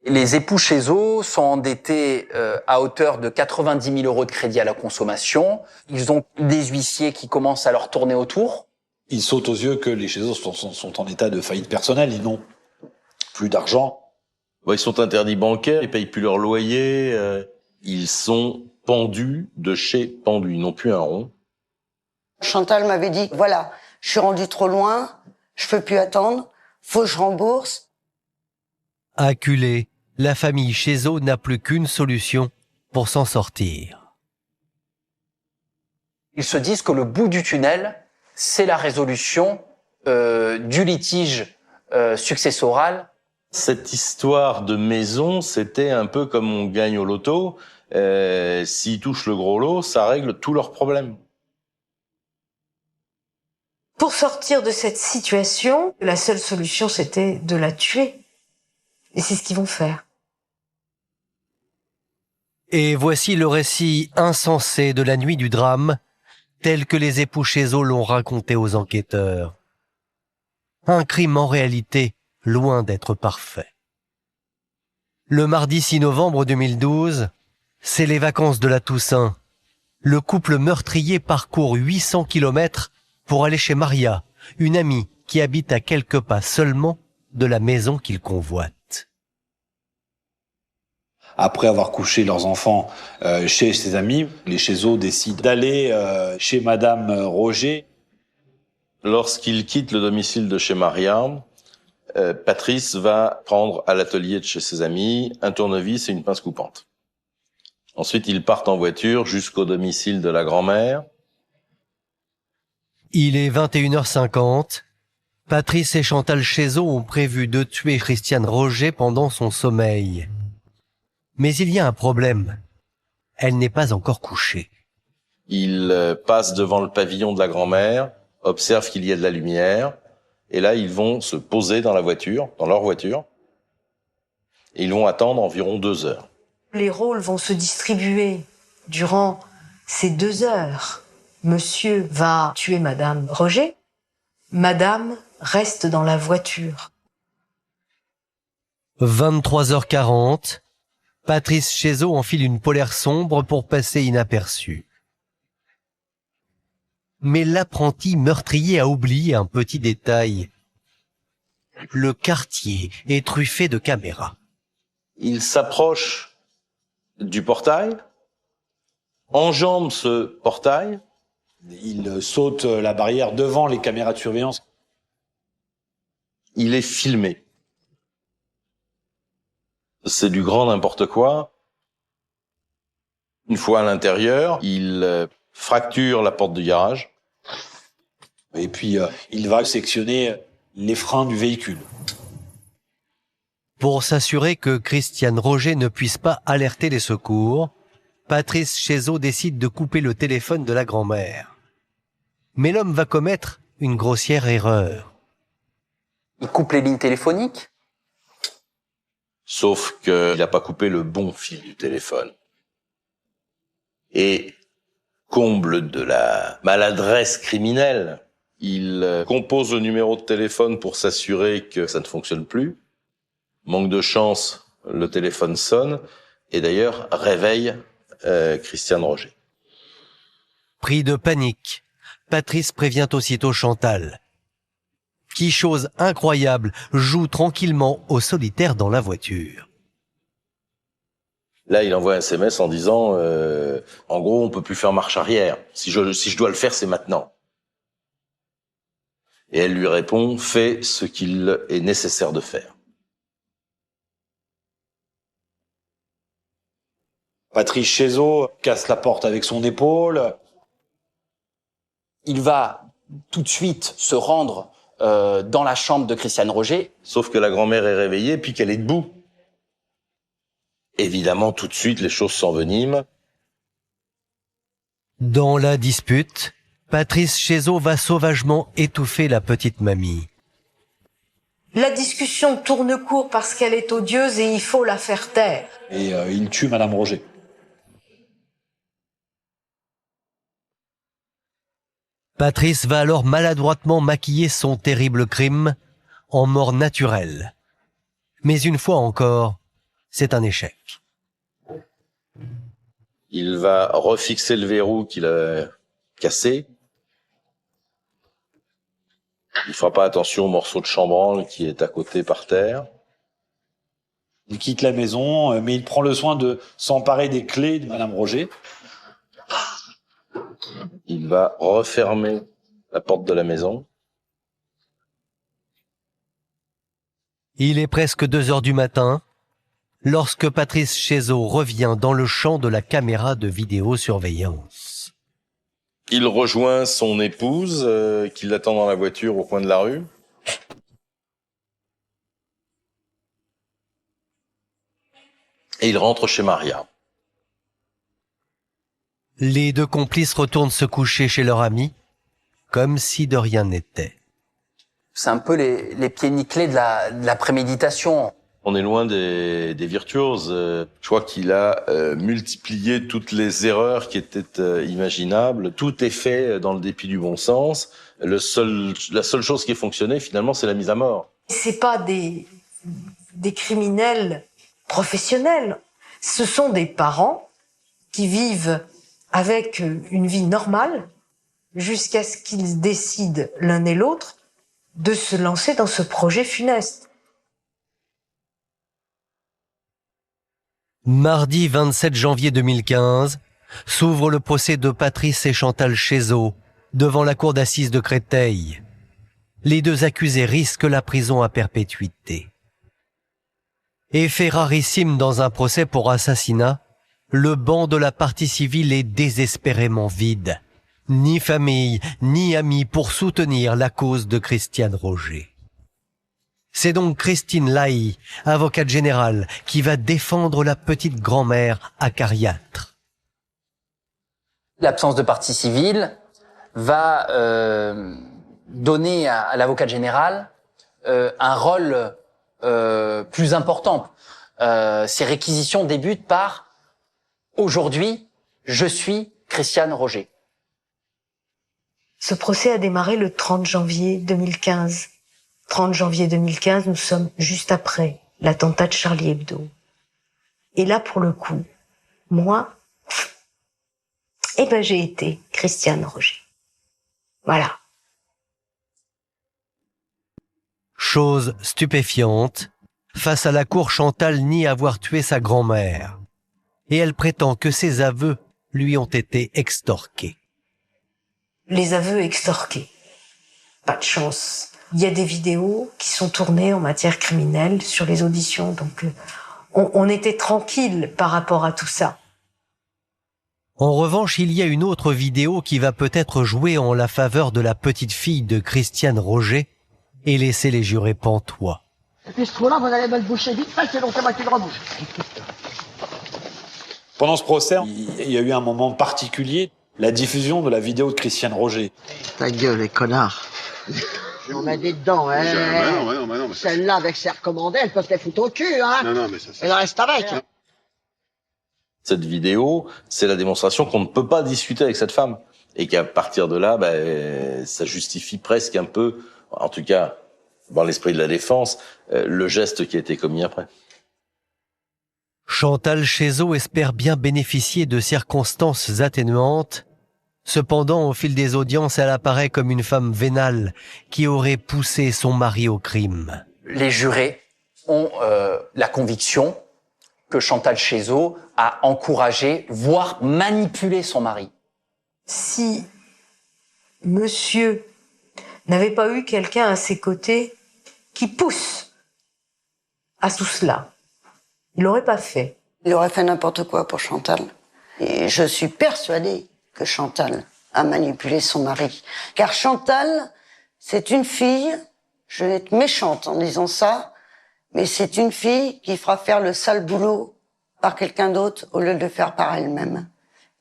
Les époux Chezot sont endettés à hauteur de 90 000 euros de crédit à la consommation. Ils ont des huissiers qui commencent à leur tourner autour. Il saute aux yeux que les Chezot sont en état de faillite personnelle. Ils n'ont plus d'argent. Ils sont interdits bancaires, ils payent plus leur loyer. Ils sont pendus de chez pendus. Ils n'ont plus un rond. Chantal m'avait dit, voilà, je suis rendu trop loin, je peux plus attendre, faut que je rembourse. Acculée, la famille Chezot n'a plus qu'une solution pour s'en sortir. Ils se disent que le bout du tunnel, c'est la résolution du litige successoral. Cette histoire de maison, c'était un peu comme on gagne au loto. S'ils touchent le gros lot, ça règle tous leurs problèmes. Pour sortir de cette situation, la seule solution, c'était de la tuer. Et c'est ce qu'ils vont faire. Et voici le récit insensé de la nuit du drame, tel que les époux Chezot l'ont raconté aux enquêteurs. Un crime en réalité loin d'être parfait. Le mardi 6 novembre 2012, c'est les vacances de la Toussaint. Le couple meurtrier parcourt 800 kilomètres pour aller chez Maria, une amie qui habite à quelques pas seulement de la maison qu'ils convoitent. Après avoir couché leurs enfants chez ses amis, les Chezot décident d'aller chez Madame Roger. Lorsqu'ils quittent le domicile de chez Maria, Patrice va prendre à l'atelier de chez ses amis un tournevis et une pince coupante. Ensuite, ils partent en voiture jusqu'au domicile de la grand-mère. Il est 21h50. Patrice et Chantal Chezot ont prévu de tuer Christiane Roger pendant son sommeil. Mais il y a un problème. Elle n'est pas encore couchée. Ils passent devant le pavillon de la grand-mère, observent qu'il y a de la lumière, et là, ils vont se poser dans la voiture, dans leur voiture, et ils vont attendre environ 2 heures. Les rôles vont se distribuer durant ces 2 heures. Monsieur va tuer Madame Roger. Madame reste dans la voiture. 23h40, Patrice Chezot enfile une polaire sombre pour passer inaperçu. Mais l'apprenti meurtrier a oublié un petit détail. Le quartier est truffé de caméras. Il s'approche du portail, enjambe ce portail. Il saute la barrière devant les caméras de surveillance. Il est filmé. C'est du grand n'importe quoi. Une fois à l'intérieur, il fracture la porte du garage. Et puis, il va sectionner les freins du véhicule. Pour s'assurer que Christiane Roger ne puisse pas alerter les secours, Patrice Chezot décide de couper le téléphone de la grand-mère. Mais l'homme va commettre une grossière erreur. Il coupe les lignes téléphoniques. Sauf qu'il n'a pas coupé le bon fil du téléphone. Et, comble de la maladresse criminelle, il compose le numéro de téléphone pour s'assurer que ça ne fonctionne plus. Manque de chance, le téléphone sonne, et d'ailleurs réveille Christiane Roger. Pris de panique, Patrice prévient aussitôt Chantal, qui, chose incroyable, joue tranquillement au solitaire dans la voiture. Là, il envoie un SMS en disant en gros, on peut plus faire marche arrière. Si je dois le faire, c'est maintenant. Et elle lui répond, fais ce qu'il est nécessaire de faire. Patrice Chezot casse la porte avec son épaule. Il va tout de suite se rendre dans la chambre de Christiane Roger. Sauf que la grand-mère est réveillée puis qu'elle est debout. Évidemment, tout de suite, les choses s'enveniment. Dans la dispute, Patrice Chézeau va sauvagement étouffer la petite mamie. La discussion tourne court parce qu'elle est odieuse et il faut la faire taire. Et il tue Madame Roger. Patrice va alors maladroitement maquiller son terrible crime en mort naturelle. Mais une fois encore, c'est un échec. Il va refixer le verrou qu'il a cassé. Il fera pas attention au morceau de chambranle qui est à côté par terre. Il quitte la maison, mais il prend le soin de s'emparer des clés de Madame Roger. Il va refermer la porte de la maison. Il est presque 2 heures du matin lorsque Patrice Chézeau revient dans le champ de la caméra de vidéosurveillance. Il rejoint son épouse qui l'attend dans la voiture au coin de la rue. Et il rentre chez Maria. Les 2 complices retournent se coucher chez leur ami, comme si de rien n'était. C'est un peu les pieds nickelés de la préméditation. On est loin des virtuoses. Je crois qu'il a multiplié toutes les erreurs qui étaient imaginables. Tout est fait dans le dépit du bon sens. La seule chose qui a fonctionné, finalement, c'est la mise à mort. C'est pas des criminels professionnels. Ce sont des parents qui vivent avec une vie normale jusqu'à ce qu'ils décident l'un et l'autre de se lancer dans ce projet funeste. Mardi 27 janvier 2015, s'ouvre le procès de Patrice et Chantal Chézeau devant la cour d'assises de Créteil. Les 2 accusés risquent la prison à perpétuité. Effet rarissime dans un procès pour assassinat, le banc de la partie civile est désespérément vide. Ni famille, ni amis pour soutenir la cause de Christiane Roger. C'est donc Christine Laï, avocate générale, qui va défendre la petite grand-mère acariâtre. L'absence de partie civile va donner à l'avocate générale un rôle plus important. Ces réquisitions débutent par « Aujourd'hui, je suis Christiane Roger ». Ce procès a démarré le 30 janvier 2015. 30 janvier 2015, nous sommes juste après l'attentat de Charlie Hebdo. Et là, pour le coup, moi, j'ai été Christiane Roger. Voilà. Chose stupéfiante, face à la cour, Chantal nie avoir tué sa grand-mère. Et elle prétend que ses aveux lui ont été extorqués. Les aveux extorqués. Pas de chance. Il y a des vidéos qui sont tournées en matière criminelle sur les auditions, donc on était tranquille par rapport à tout ça. En revanche, il y a une autre vidéo qui va peut-être jouer en la faveur de la petite fille de Christiane Roger et laisser les jurés pantois. Et puis ce trou-là, vous allez me le boucher vite fait, sinon c'est moi qui le rebouche. Pendant ce procès, il y a eu un moment particulier, la diffusion de la vidéo de Christiane Roger. Ta gueule, les connards. On m'a dit dedans, hein. Non, mais celle-là, avec ses recommandés, elle peut se les foutre au cul, hein. Non, mais ça... Elle reste avec. Cette vidéo, c'est la démonstration qu'on ne peut pas discuter avec cette femme. Et qu'à partir de là, ça justifie presque un peu, en tout cas, dans l'esprit de la défense, le geste qui a été commis après. Chantal Chézeau espère bien bénéficier de circonstances atténuantes. Cependant, au fil des audiences, elle apparaît comme une femme vénale qui aurait poussé son mari au crime. Les jurés ont la conviction que Chantal Chézeau a encouragé, voire manipulé son mari. Si monsieur n'avait pas eu quelqu'un à ses côtés qui pousse à tout cela, il l'aurait pas fait. Il aurait fait n'importe quoi pour Chantal. Et je suis persuadée que Chantal a manipulé son mari. Car Chantal, c'est une fille Je vais être méchante en disant ça, mais c'est une fille qui fera faire le sale boulot par quelqu'un d'autre au lieu de le faire par elle-même.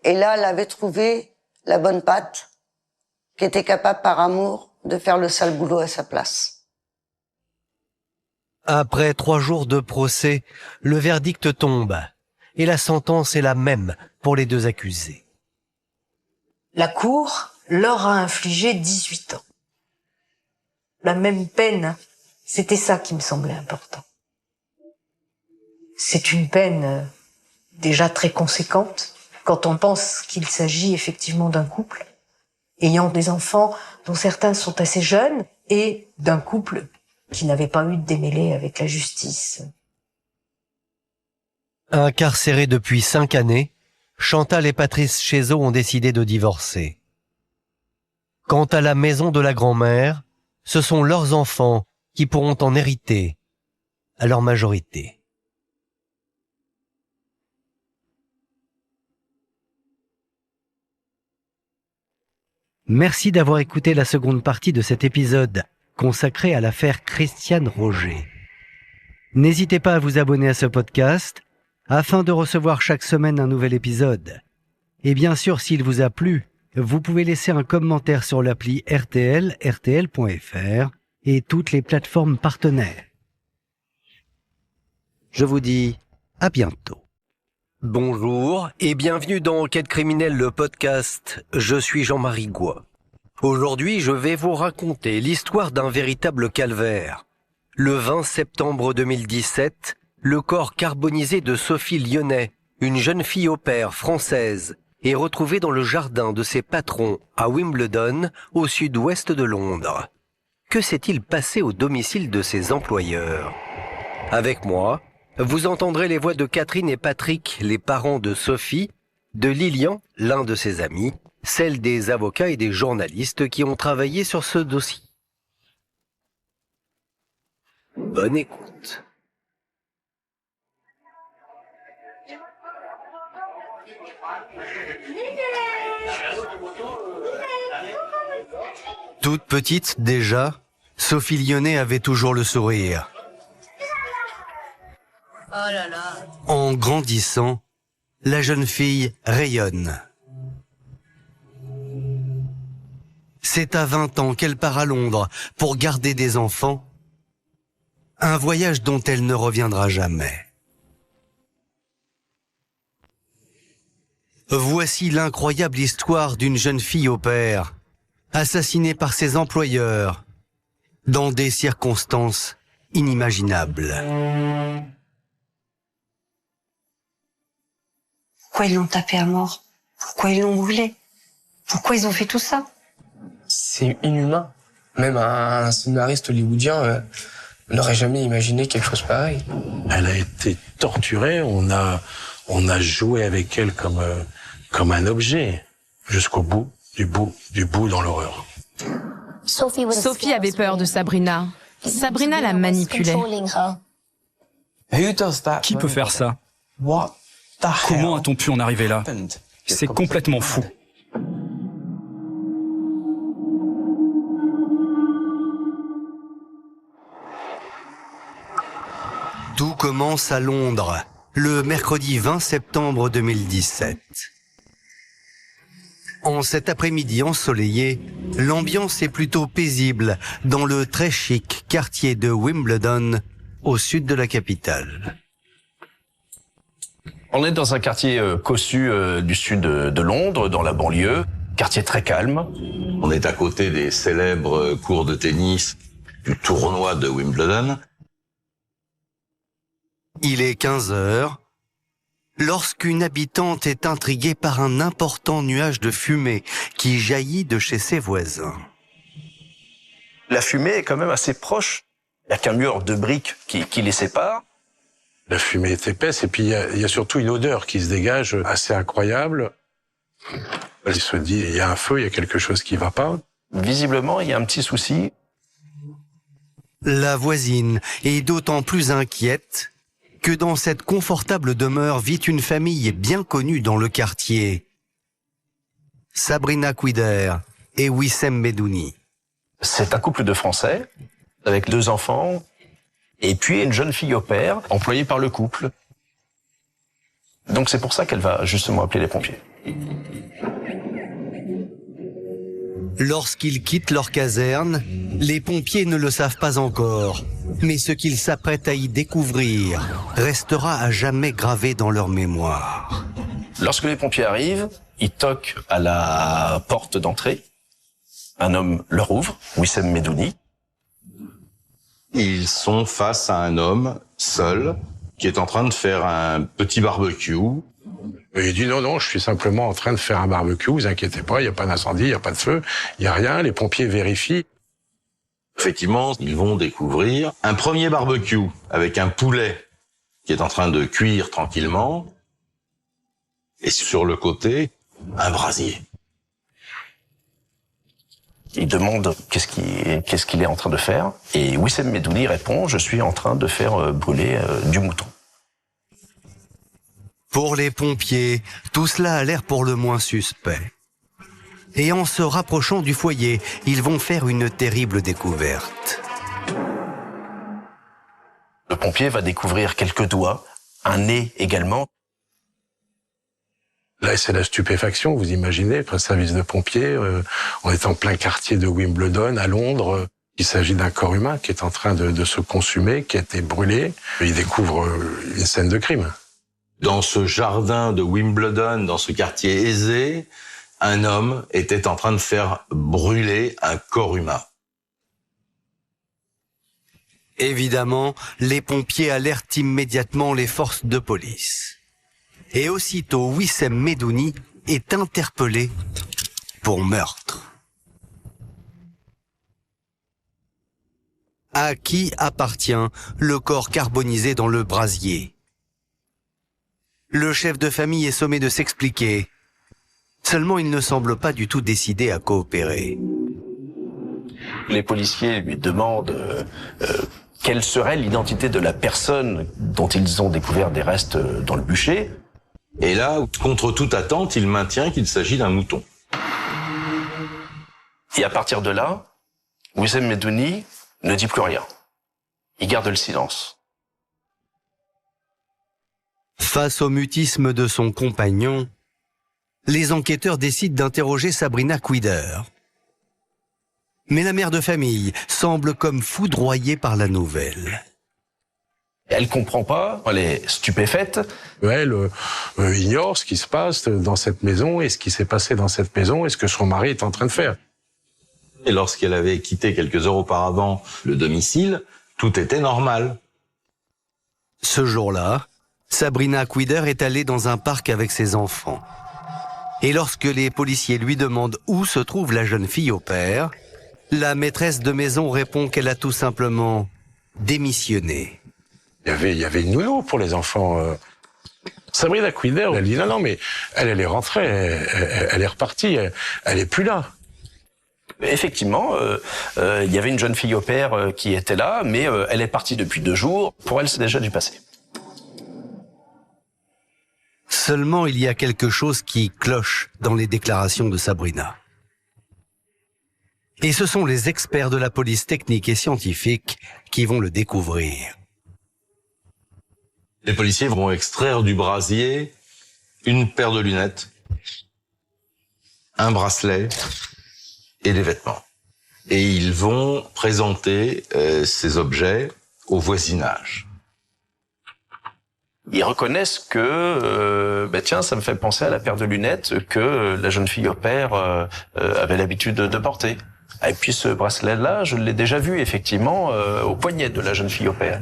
Et là, elle avait trouvé la bonne patte, qui était capable par amour de faire le sale boulot à sa place. Après 3 jours de procès, le verdict tombe et la sentence est la même pour les 2 accusés. La Cour leur a infligé 18 ans. La même peine, c'était ça qui me semblait important. C'est une peine déjà très conséquente quand on pense qu'il s'agit effectivement d'un couple ayant des enfants dont certains sont assez jeunes et d'un couple qui n'avait pas eu de démêlés avec la justice. Incarcérés depuis 5 années, Chantal et Patrice Chézot ont décidé de divorcer. Quant à la maison de la grand-mère, ce sont leurs enfants qui pourront en hériter à leur majorité. Merci d'avoir écouté la seconde partie de cet épisode consacré à l'affaire Christiane Roger. N'hésitez pas à vous abonner à ce podcast afin de recevoir chaque semaine un nouvel épisode. Et bien sûr, s'il vous a plu, vous pouvez laisser un commentaire sur l'appli RTL, rtl.fr et toutes les plateformes partenaires. Je vous dis à bientôt. Bonjour et bienvenue dans Enquête criminelle, le podcast. Je suis Jean-Marie Goua. Aujourd'hui, je vais vous raconter l'histoire d'un véritable calvaire. Le 20 septembre 2017, le corps carbonisé de Sophie Lyonnais, une jeune fille au pair française, est retrouvé dans le jardin de ses patrons à Wimbledon, au sud-ouest de Londres. Que s'est-il passé au domicile de ses employeurs ? Avec moi, vous entendrez les voix de Catherine et Patrick, les parents de Sophie, de Lilian, l'un de ses amis, celles des avocats et des journalistes qui ont travaillé sur ce dossier. Bonne écoute. Toute petite déjà, Sophie Lyonnais avait toujours le sourire. Oh là là. En grandissant, la jeune fille rayonne. C'est à 20 ans qu'elle part à Londres pour garder des enfants. Un voyage dont elle ne reviendra jamais. Voici l'incroyable histoire d'une jeune fille au pair, assassinée par ses employeurs, dans des circonstances inimaginables. Pourquoi ils l'ont tapé à mort? Pourquoi ils l'ont brûlé? Pourquoi ils ont fait tout ça? C'est inhumain. Même un scénariste hollywoodien n'aurait jamais imaginé quelque chose pareil. Elle a été torturée, on a joué avec elle comme un objet, jusqu'au bout, du bout dans l'horreur. Sophie avait peur de Sabrina. Sabrina la manipulait. Qui peut faire ça? Comment a-t-on pu en arriver là? C'est complètement fou. Tout commence à Londres, le mercredi 20 septembre 2017. En cet après-midi ensoleillé, l'ambiance est plutôt paisible dans le très chic quartier de Wimbledon, au sud de la capitale. On est dans un quartier cossu du sud de Londres, dans la banlieue, quartier très calme. On est à côté des célèbres cours de tennis du tournoi de Wimbledon. Il est 15 heures, lorsqu'une habitante est intriguée par un important nuage de fumée qui jaillit de chez ses voisins. La fumée est quand même assez proche. Il n'y a qu'un mur de briques qui les sépare. La fumée est épaisse et puis il y a surtout une odeur qui se dégage assez incroyable. Elle se dit, il y a un feu, il y a quelque chose qui ne va pas. Visiblement, il y a un petit souci. La voisine est d'autant plus inquiète que dans cette confortable demeure vit une famille bien connue dans le quartier. Sabrina Kouider et Wissem Medouni. C'est un couple de Français. avec 2 enfants, et puis une jeune fille au père, employée par le couple. Donc c'est pour ça qu'elle va justement appeler les pompiers. Lorsqu'ils quittent leur caserne, les pompiers ne le savent pas encore, mais ce qu'ils s'apprêtent à y découvrir restera à jamais gravé dans leur mémoire. Lorsque les pompiers arrivent, ils toquent à la porte d'entrée. Un homme leur ouvre, Wissem Medouni. Ils sont face à un homme seul qui est en train de faire un petit barbecue. Et il dit non, je suis simplement en train de faire un barbecue, vous inquiétez pas, il n'y a pas d'incendie, il n'y a pas de feu, il n'y a rien, les pompiers vérifient. Effectivement, ils vont découvrir un premier barbecue avec un poulet qui est en train de cuire tranquillement. Et sur le côté, un brasier. Il demande qu'est-ce qu'il est en train de faire. Et Wissem Medouni répond, je suis en train de faire brûler du mouton. Pour les pompiers, tout cela a l'air pour le moins suspect. Et en se rapprochant du foyer, ils vont faire une terrible découverte. Le pompier va découvrir quelques doigts, un nez également. Là, c'est la stupéfaction, vous imaginez, après le service de pompiers, on est en plein quartier de Wimbledon, à Londres. Il s'agit d'un corps humain qui est en train de se consumer, qui a été brûlé. Il découvre une scène de crime. Dans ce jardin de Wimbledon, dans ce quartier aisé, un homme était en train de faire brûler un corps humain. Évidemment, les pompiers alertent immédiatement les forces de police. Et aussitôt, Wissem Medouni est interpellé pour meurtre. À qui appartient le corps carbonisé dans le brasier? Le chef de famille est sommé de s'expliquer. Seulement, il ne semble pas du tout décidé à coopérer. Les policiers lui demandent quelle serait l'identité de la personne dont ils ont découvert des restes dans le bûcher. Et là, contre toute attente, il maintient qu'il s'agit d'un mouton. Et à partir de là, Wissem Medouni ne dit plus rien. Il garde le silence. Face au mutisme de son compagnon, les enquêteurs décident d'interroger Sabrina Quider. Mais la mère de famille semble comme foudroyée par la nouvelle. Elle comprend pas, elle est stupéfaite. Elle ignore ce qui se passe dans cette maison et ce qui s'est passé dans cette maison et ce que son mari est en train de faire. Et lorsqu'elle avait quitté quelques heures auparavant le domicile, tout était normal. Ce jour-là, Sabrina Quider est allée dans un parc avec ses enfants. Et lorsque les policiers lui demandent où se trouve la jeune fille au père, la maîtresse de maison répond qu'elle a tout simplement démissionné. Il y avait une nounou pour les enfants. Sabrina Quider, elle dit non, mais elle est rentrée, elle est repartie, elle est plus là. Effectivement, il y avait une jeune fille au père qui était là, mais elle est partie depuis 2 jours. Pour elle, c'est déjà du passé. Seulement, il y a quelque chose qui cloche dans les déclarations de Sabrina. Et ce sont les experts de la police technique et scientifique qui vont le découvrir. Les policiers vont extraire du brasier une paire de lunettes, un bracelet et des vêtements. Et ils vont présenter ces objets au voisinage. Ils reconnaissent que, tiens, ça me fait penser à la paire de lunettes que la jeune fille au père avait l'habitude de porter. Et puis ce bracelet-là, je l'ai déjà vu effectivement au poignet de la jeune fille au père.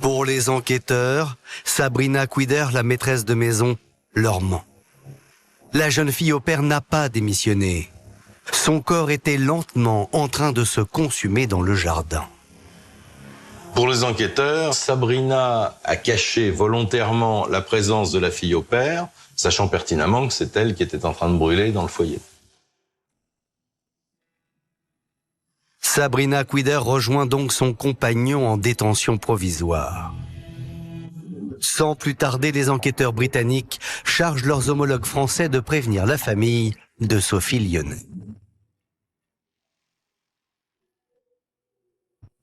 Pour les enquêteurs, Sabrina Quider, la maîtresse de maison, leur ment. La jeune fille au père n'a pas démissionné. Son corps était lentement en train de se consumer dans le jardin. Pour les enquêteurs, Sabrina a caché volontairement la présence de la fille au père, sachant pertinemment que c'est elle qui était en train de brûler dans le foyer. Sabrina Quider rejoint donc son compagnon en détention provisoire. Sans plus tarder, les enquêteurs britanniques chargent leurs homologues français de prévenir la famille de Sophie Lyonnais.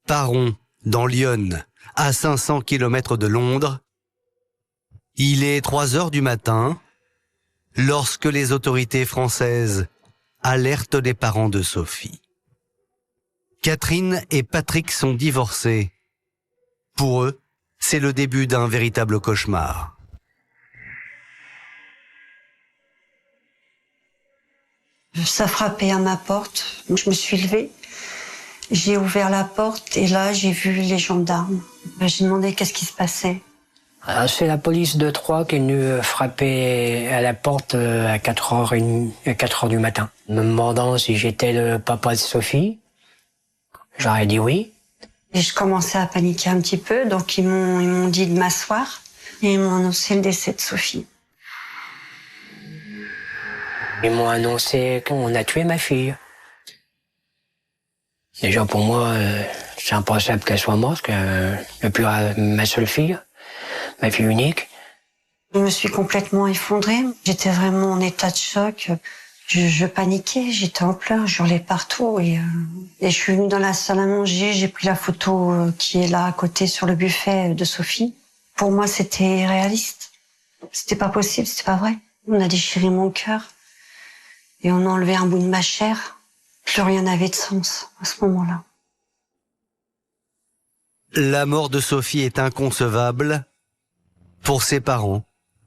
Paron, dans l'Yonne, à 500 km de Londres. Il est 3 heures du matin lorsque les autorités françaises alertent les parents de Sophie. Catherine et Patrick sont divorcés. Pour eux, c'est le début d'un véritable cauchemar. Ça frappait à ma porte. Je me suis levée. J'ai ouvert la porte et là, j'ai vu les gendarmes. J'ai demandé qu'est-ce qui se passait. C'est la police de Troyes qui est venue frapper à la porte à 4h du matin, me demandant si j'étais le papa de Sophie. J'aurais dit oui. Et je commençais à paniquer un petit peu, donc ils m'ont dit de m'asseoir et ils m'ont annoncé le décès de Sophie. Ils m'ont annoncé qu'on a tué ma fille. Déjà pour moi, c'est impensable qu'elle soit morte, qu'elle n'est plus ma seule fille, ma fille unique. Je me suis complètement effondrée. J'étais vraiment en état de choc. Je paniquais, j'étais en pleurs, j'hurlais partout. Et je suis venue dans la salle à manger, j'ai pris la photo qui est là à côté sur le buffet de Sophie. Pour moi, c'était irréaliste. C'était pas possible, c'était pas vrai. On a déchiré mon cœur et on a enlevé un bout de ma chair. Plus rien n'avait de sens à ce moment-là. La mort de Sophie est inconcevable pour ses parents,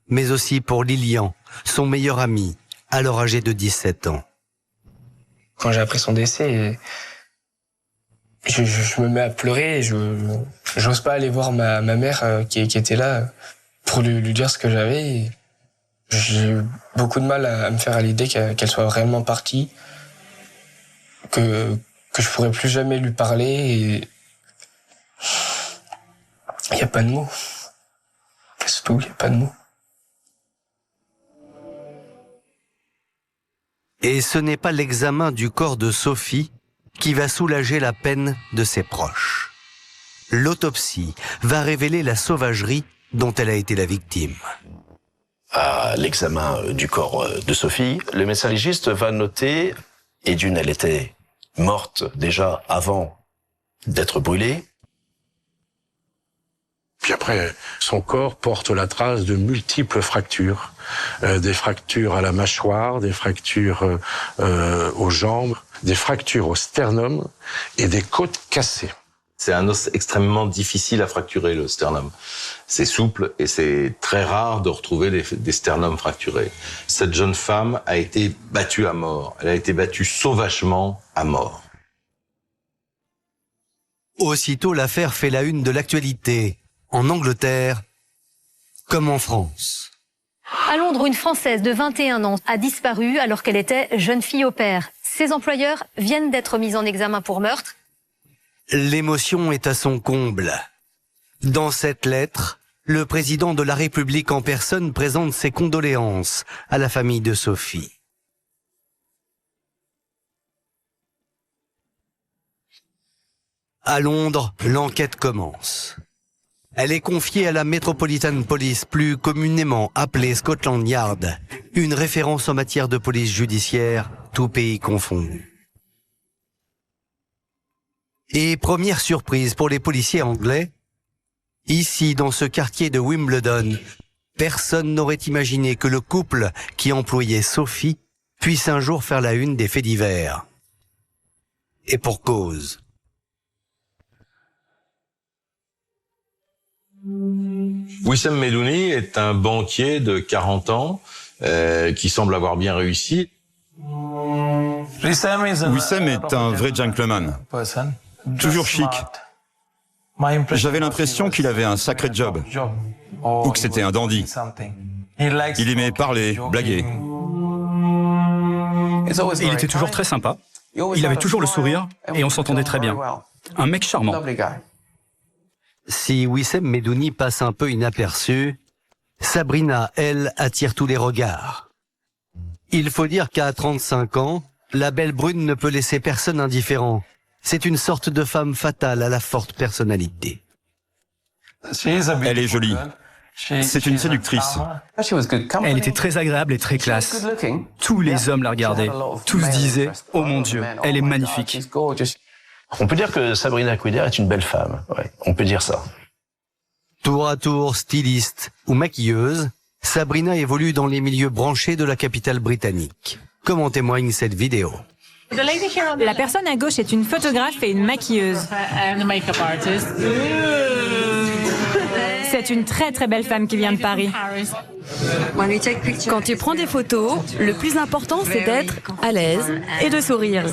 mais aussi pour Lilian, son meilleur ami, alors âgé de 17 ans. Quand j'ai appris son décès, je me mets à pleurer et j'ose pas aller voir ma mère qui était là pour lui dire ce que j'avais. J'ai eu beaucoup de mal à me faire à l'idée qu'elle soit vraiment partie, que je pourrais plus jamais lui parler et il n'y a pas de mots. C'est tout, il n'y a pas de mots. Et ce n'est pas l'examen du corps de Sophie qui va soulager la peine de ses proches. L'autopsie va révéler la sauvagerie dont elle a été la victime. À l'examen du corps de Sophie, le médecin légiste va noter, et d'une, elle était morte déjà avant d'être brûlée. Puis après, son corps porte la trace de multiples fractures. Des fractures à la mâchoire, des fractures aux jambes, des fractures au sternum et des côtes cassées. C'est un os extrêmement difficile à fracturer, le sternum. C'est souple et c'est très rare de retrouver des sternums fracturés. Cette jeune femme a été battue à mort. Elle a été battue sauvagement à mort. Aussitôt, l'affaire fait la une de l'actualité, en Angleterre comme en France. À Londres, une Française de 21 ans a disparu alors qu'elle était jeune fille au pair. Ses employeurs viennent d'être mis en examen pour meurtre. L'émotion est à son comble. Dans cette lettre, le président de la République en personne présente ses condoléances à la famille de Sophie. À Londres, l'enquête commence. Elle est confiée à la Metropolitan Police, plus communément appelée Scotland Yard, une référence en matière de police judiciaire, tout pays confondu. Et première surprise pour les policiers anglais, ici dans ce quartier de Wimbledon, personne n'aurait imaginé que le couple qui employait Sophie puisse un jour faire la une des faits divers. Et pour cause. Wissem Medouni est un banquier de 40 ans qui semble avoir bien réussi. Wissem est un vrai gentleman, toujours chic. J'avais l'impression qu'il avait un sacré job, ou que c'était un dandy. Il aimait parler, blaguer. Il était toujours très sympa, il avait toujours le sourire et on s'entendait très bien. Un mec charmant. Si Wissem Medouni passe un peu inaperçu, Sabrina, elle, attire tous les regards. Il faut dire qu'à 35 ans, la belle brune ne peut laisser personne indifférent. C'est une sorte de femme fatale à la forte personnalité. Elle est jolie. C'est une séductrice. Elle était très agréable et très classe. Tous les hommes la regardaient. Tous disaient « Oh mon Dieu, elle est magnifique ». On peut dire que Sabrina Couder est une belle femme. Ouais, on peut dire ça. Tour à tour styliste ou maquilleuse, Sabrina évolue dans les milieux branchés de la capitale britannique, comme en témoigne cette vidéo. La personne à gauche est une photographe et une maquilleuse. C'est une très très belle femme qui vient de Paris. Quand tu prends des photos, le plus important c'est d'être à l'aise et de sourire.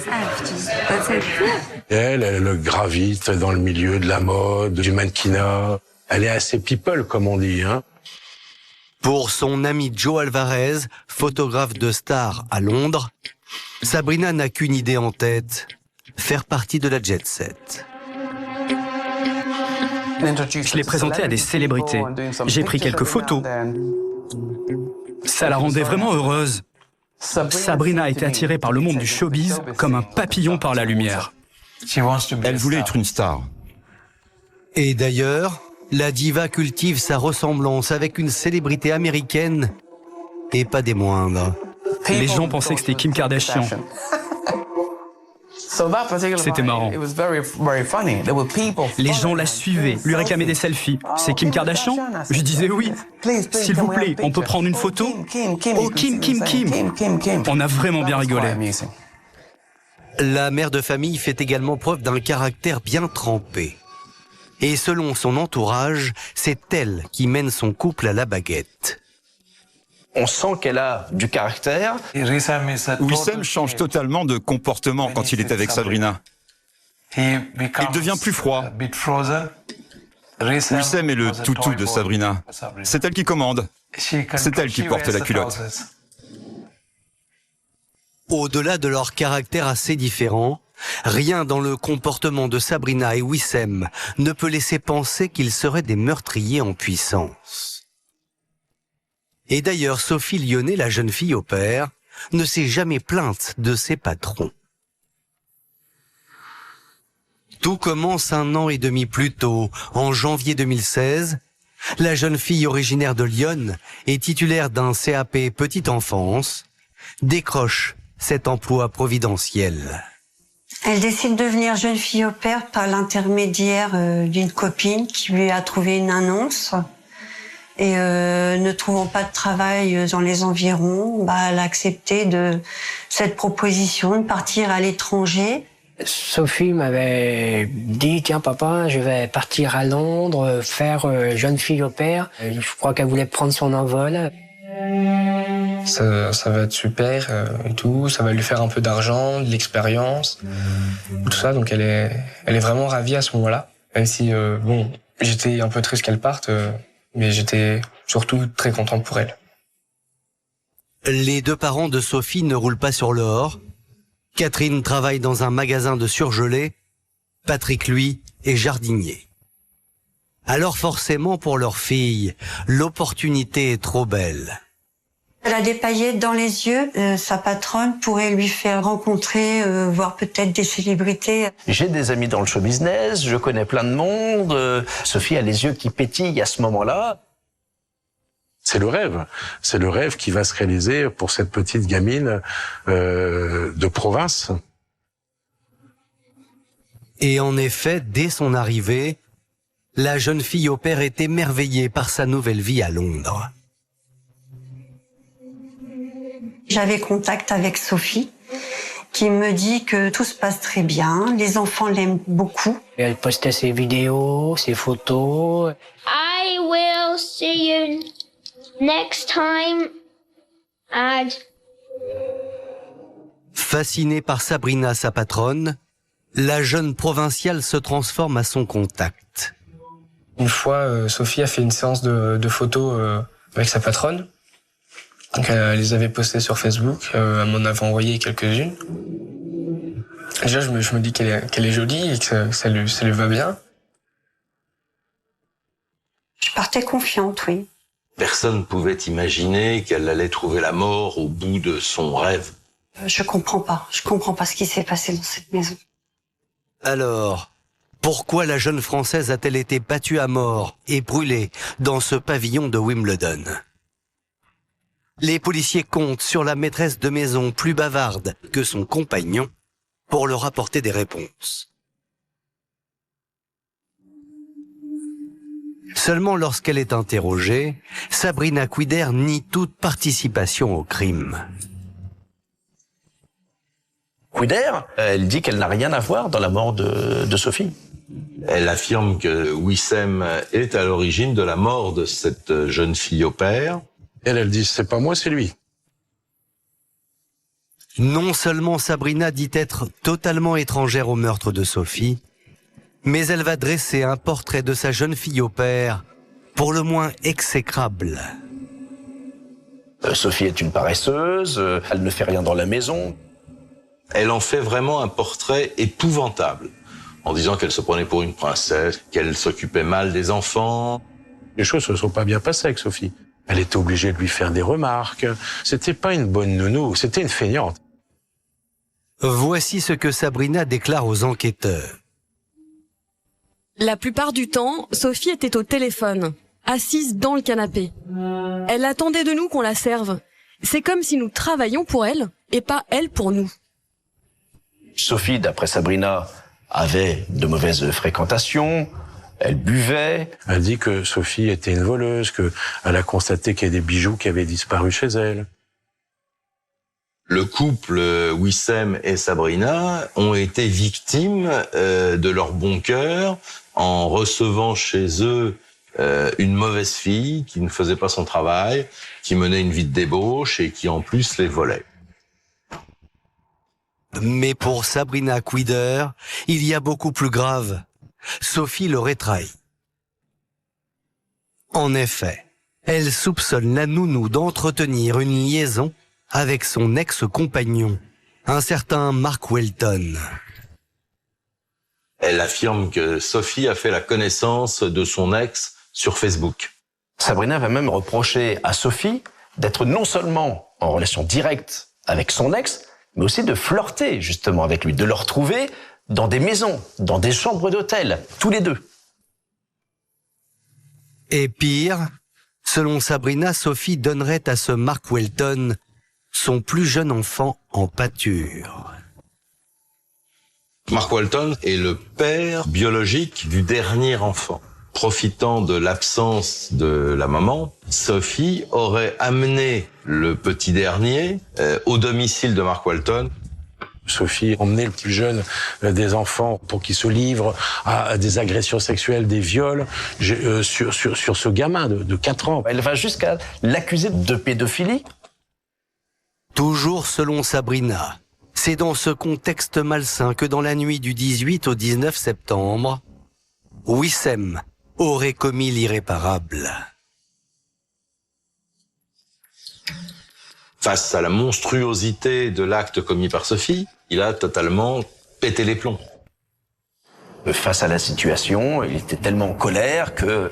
Elle gravite dans le milieu de la mode, du mannequinat. Elle est assez people, comme on dit, hein. Pour son ami Joe Alvarez, photographe de stars à Londres, Sabrina n'a qu'une idée en tête, faire partie de la jet set. Je l'ai présentée à des célébrités. J'ai pris quelques photos. Ça la rendait vraiment heureuse. Sabrina a été attirée par le monde du showbiz comme un papillon par la lumière. Elle voulait être une star. Et d'ailleurs, la diva cultive sa ressemblance avec une célébrité américaine, et pas des moindres. Les gens pensaient que c'était Kim Kardashian. C'était marrant. Les gens la suivaient, lui réclamaient des selfies. C'est Kim Kardashian? Je disais oui. S'il vous plaît, on peut prendre une photo? Oh, Kim. On a vraiment bien rigolé. La mère de famille fait également preuve d'un caractère bien trempé. Et selon son entourage, c'est elle qui mène son couple à la baguette. On sent qu'elle a du caractère. Wissem change totalement de comportement quand il est avec Sabrina. Il devient plus froid. Wissem est le toutou de Sabrina. C'est elle qui commande. C'est elle qui porte la culotte. Au-delà de leur caractère assez différent, rien dans le comportement de Sabrina et Wissem ne peut laisser penser qu'ils seraient des meurtriers en puissance. Et d'ailleurs, Sophie Lyonnais, la jeune fille au père, ne s'est jamais plainte de ses patrons. Tout commence 1 an et demi plus tôt, en janvier 2016. La jeune fille originaire de Lyon et titulaire d'un CAP petite enfance décroche cet emploi providentiel. Elle décide de devenir jeune fille au père par l'intermédiaire d'une copine qui lui a trouvé une annonce. Et ne trouvant pas de travail dans les environs, elle a accepté cette proposition de partir à l'étranger. Sophie m'avait dit, tiens papa, je vais partir à Londres, faire jeune fille au père. Je crois qu'elle voulait prendre son envol. Ça va être super et tout, ça va lui faire un peu d'argent, de l'expérience, tout ça. Donc elle est vraiment ravie à ce moment-là. Même si, j'étais un peu triste qu'elle parte, mais j'étais surtout très content pour elle. Les deux parents de Sophie ne roulent pas sur l'or. Catherine travaille dans un magasin de surgelés. Patrick, lui, est jardinier. Alors forcément, pour leur fille, l'opportunité est trop belle. Elle a des paillettes dans les yeux. Sa patronne pourrait lui faire rencontrer, voir peut-être des célébrités. J'ai des amis dans le show business, je connais plein de monde. Sophie a les yeux qui pétillent à ce moment-là. C'est le rêve qui va se réaliser pour cette petite gamine de province. Et en effet, dès son arrivée, la jeune fille au père est émerveillée par sa nouvelle vie à Londres. J'avais contact avec Sophie, qui me dit que tout se passe très bien, les enfants l'aiment beaucoup. Elle postait ses vidéos, ses photos. I will see you next time, and... Fascinée par Sabrina, sa patronne, la jeune provinciale se transforme à son contact. Une fois, Sophie a fait une séance de photos avec sa patronne. Donc elle les avait postées sur Facebook, elle m'en avait envoyé quelques-unes. Déjà, je me dis qu'elle est jolie et que ça lui va bien. Je partais confiante, oui. Personne ne pouvait imaginer qu'elle allait trouver la mort au bout de son rêve. Je comprends pas ce qui s'est passé dans cette maison. Alors, pourquoi la jeune Française a-t-elle été battue à mort et brûlée dans ce pavillon de Wimbledon ? Les policiers comptent sur la maîtresse de maison plus bavarde que son compagnon pour leur apporter des réponses. Seulement lorsqu'elle est interrogée, Sabrina Quider nie toute participation au crime. Quider, elle dit qu'elle n'a rien à voir dans la mort de Sophie. Elle affirme que Wissem est à l'origine de la mort de cette jeune fille au père. Elle dit, c'est pas moi, c'est lui. Non seulement Sabrina dit être totalement étrangère au meurtre de Sophie, mais elle va dresser un portrait de sa jeune fille au père, pour le moins exécrable. Sophie est une paresseuse, elle ne fait rien dans la maison. Elle en fait vraiment un portrait épouvantable, en disant qu'elle se prenait pour une princesse, qu'elle s'occupait mal des enfants. Les choses se sont pas bien passées avec Sophie. Elle était obligée de lui faire des remarques. C'était pas une bonne nounou, c'était une feignante. Voici ce que Sabrina déclare aux enquêteurs. La plupart du temps, Sophie était au téléphone, assise dans le canapé. Elle attendait de nous qu'on la serve. C'est comme si nous travaillions pour elle et pas elle pour nous. Sophie, d'après Sabrina, avait de mauvaises fréquentations, elle buvait. Elle dit que Sophie était une voleuse, qu'elle a constaté qu'il y a des bijoux qui avaient disparu chez elle. Le couple Wissem et Sabrina ont été victimes de leur bon cœur en recevant chez eux une mauvaise fille qui ne faisait pas son travail, qui menait une vie de débauche et qui en plus les volait. Mais pour Sabrina Quider, il y a beaucoup plus grave. Sophie l'aurait trahi. En effet, elle soupçonne la nounou d'entretenir une liaison avec son ex-compagnon, un certain Mark Welton. Elle affirme que Sophie a fait la connaissance de son ex sur Facebook. Sabrina va même reprocher à Sophie d'être non seulement en relation directe avec son ex, mais aussi de flirter justement avec lui, de le retrouver dans des maisons, dans des chambres d'hôtel, tous les deux. Et pire, selon Sabrina, Sophie donnerait à ce Mark Welton son plus jeune enfant en pâture. Mark Welton est le père biologique du dernier enfant. Profitant de l'absence de la maman, Sophie aurait amené le petit dernier au domicile de Mark Welton. Sophie emmenait le plus jeune des enfants pour qu'il se livre à des agressions sexuelles, des viols sur ce gamin de 4 ans. Elle va jusqu'à l'accuser de pédophilie. Toujours selon Sabrina, c'est dans ce contexte malsain que dans la nuit du 18 au 19 septembre, Wissem aurait commis l'irréparable. Face à la monstruosité de l'acte commis par Sophie, il a totalement pété les plombs. Face à la situation, il était tellement en colère que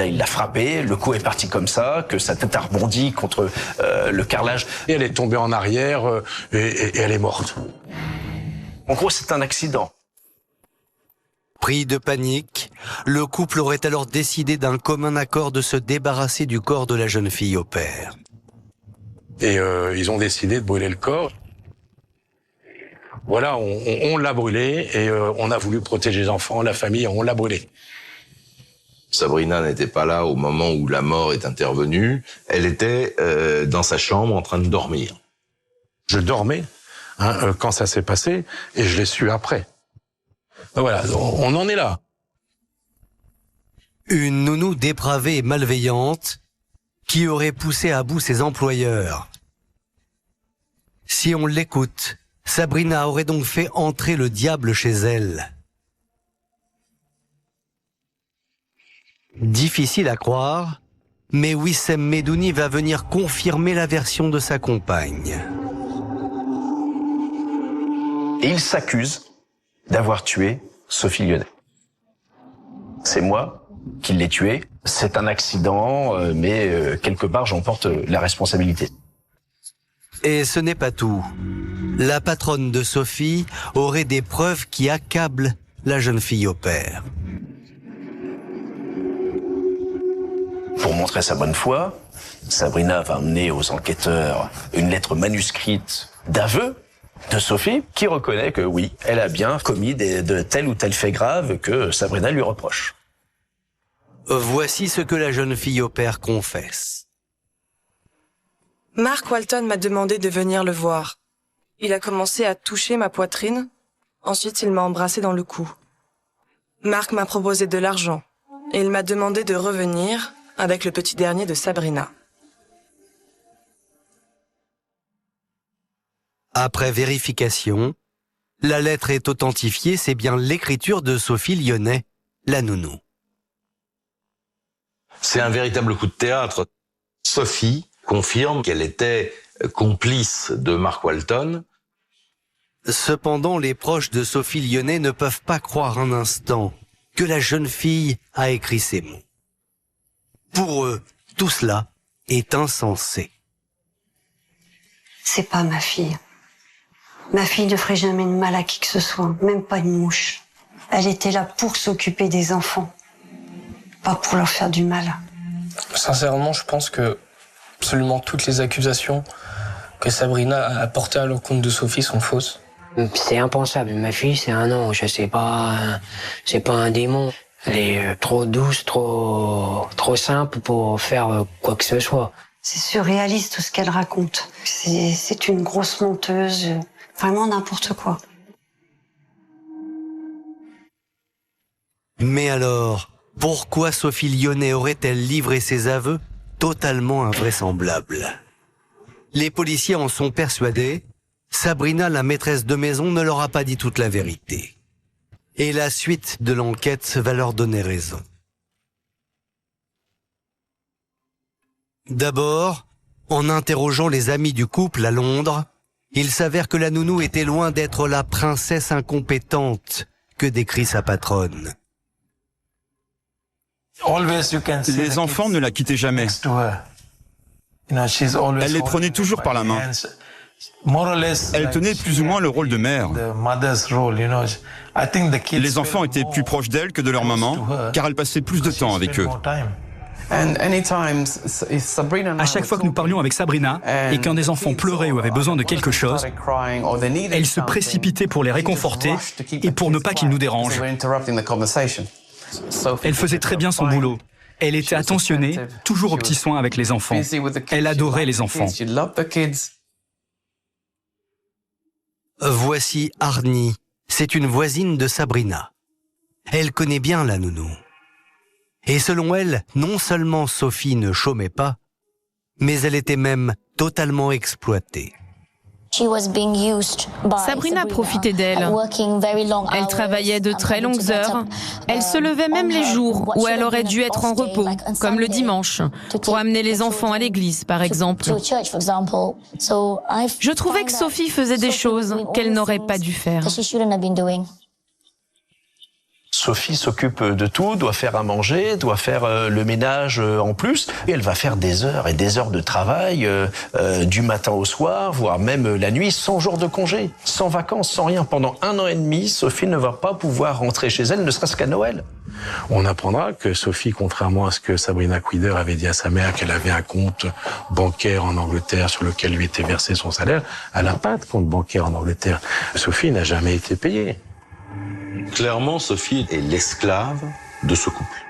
il l'a frappé, le coup est parti comme ça, que sa tête a rebondi contre le carrelage. Et elle est tombée en arrière et elle est morte. En gros, c'est un accident. Pris de panique, le couple aurait alors décidé d'un commun accord de se débarrasser du corps de la jeune fille au père. Et ils ont décidé de brûler le corps. Voilà, on l'a brûlé et on a voulu protéger les enfants, la famille, on l'a brûlé. Sabrina n'était pas là au moment où la mort est intervenue. Elle était dans sa chambre en train de dormir. Je dormais quand ça s'est passé et je l'ai su après. Voilà, on en est là. Une nounou dépravée et malveillante qui aurait poussé à bout ses employeurs. Si on l'écoute, Sabrina aurait donc fait entrer le diable chez elle. Difficile à croire, mais Wissem Medouni va venir confirmer la version de sa compagne. Et il s'accuse d'avoir tué Sophie Lyonnais. C'est moi qui l'ai tuée. C'est un accident, mais quelque part j'en porte la responsabilité. Et ce n'est pas tout. La patronne de Sophie aurait des preuves qui accablent la jeune fille au père. Pour montrer sa bonne foi, Sabrina va amener aux enquêteurs une lettre manuscrite d'aveu de Sophie qui reconnaît que oui, elle a bien commis de tel ou tel fait grave que Sabrina lui reproche. Voici ce que la jeune fille au père confesse. Mark Walton m'a demandé de venir le voir. Il a commencé à toucher ma poitrine. Ensuite, il m'a embrassé dans le cou. Mark m'a proposé de l'argent et il m'a demandé de revenir avec le petit dernier de Sabrina. Après vérification, la lettre est authentifiée, c'est bien l'écriture de Sophie Lyonnais, la nounou. C'est un véritable coup de théâtre. Sophie confirme qu'elle était complice de Mark Walton. Cependant, les proches de Sophie Lyonnais ne peuvent pas croire un instant que la jeune fille a écrit ces mots. Pour eux, tout cela est insensé. C'est pas ma fille. Ma fille ne ferait jamais de mal à qui que ce soit, même pas une mouche. Elle était là pour s'occuper des enfants, pas pour leur faire du mal. Sincèrement, je pense que absolument toutes les accusations que Sabrina a portées à l'encontre de Sophie sont fausses. C'est impensable. Ma fille, c'est un ange. C'est pas un démon. Elle est trop douce, trop simple pour faire quoi que ce soit. C'est surréaliste tout ce qu'elle raconte. C'est une grosse menteuse, vraiment n'importe quoi. Mais alors, pourquoi Sophie Lyonnais aurait-elle livré ses aveux totalement invraisemblables? Les policiers en sont persuadés. Sabrina, la maîtresse de maison, ne leur a pas dit toute la vérité. Et la suite de l'enquête va leur donner raison. D'abord, en interrogeant les amis du couple à Londres, il s'avère que la nounou était loin d'être la princesse incompétente que décrit sa patronne. Les enfants ne la quittaient jamais. Elle les prenait toujours par la main. Elle tenait plus ou moins le rôle de mère. Les enfants étaient plus proches d'elle que de leur maman, car elle passait plus de temps avec eux. À chaque fois que nous parlions avec Sabrina et qu'un des enfants pleurait ou avait besoin de quelque chose, elle se précipitait pour les réconforter et pour ne pas qu'ils nous dérangent. Elle faisait très bien son boulot. Elle était attentionnée, toujours aux petits soins avec les enfants. Elle adorait les enfants. Voici Arnie. C'est une voisine de Sabrina. Elle connaît bien la nounou. Et selon elle, non seulement Sophie ne chômait pas, mais elle était même totalement exploitée. Sabrina profitait d'elle. Elle travaillait de très longues heures. Elle se levait même les jours où elle aurait dû être en repos, comme le dimanche, pour amener les enfants à l'église, par exemple. Je trouvais que Sophie faisait des choses qu'elle n'aurait pas dû faire. Sophie s'occupe de tout, doit faire à manger, doit faire le ménage en plus. Et elle va faire des heures et des heures de travail, du matin au soir, voire même la nuit, sans jour de congé, sans vacances, sans rien. Pendant 1 an et demi, Sophie ne va pas pouvoir rentrer chez elle, ne serait-ce qu'à Noël. On apprendra que Sophie, contrairement à ce que Sabrina Quider avait dit à sa mère, qu'elle avait un compte bancaire en Angleterre sur lequel lui était versé son salaire, elle n'a pas de compte bancaire en Angleterre. Sophie n'a jamais été payée. Clairement, Sophie est l'esclave de ce couple.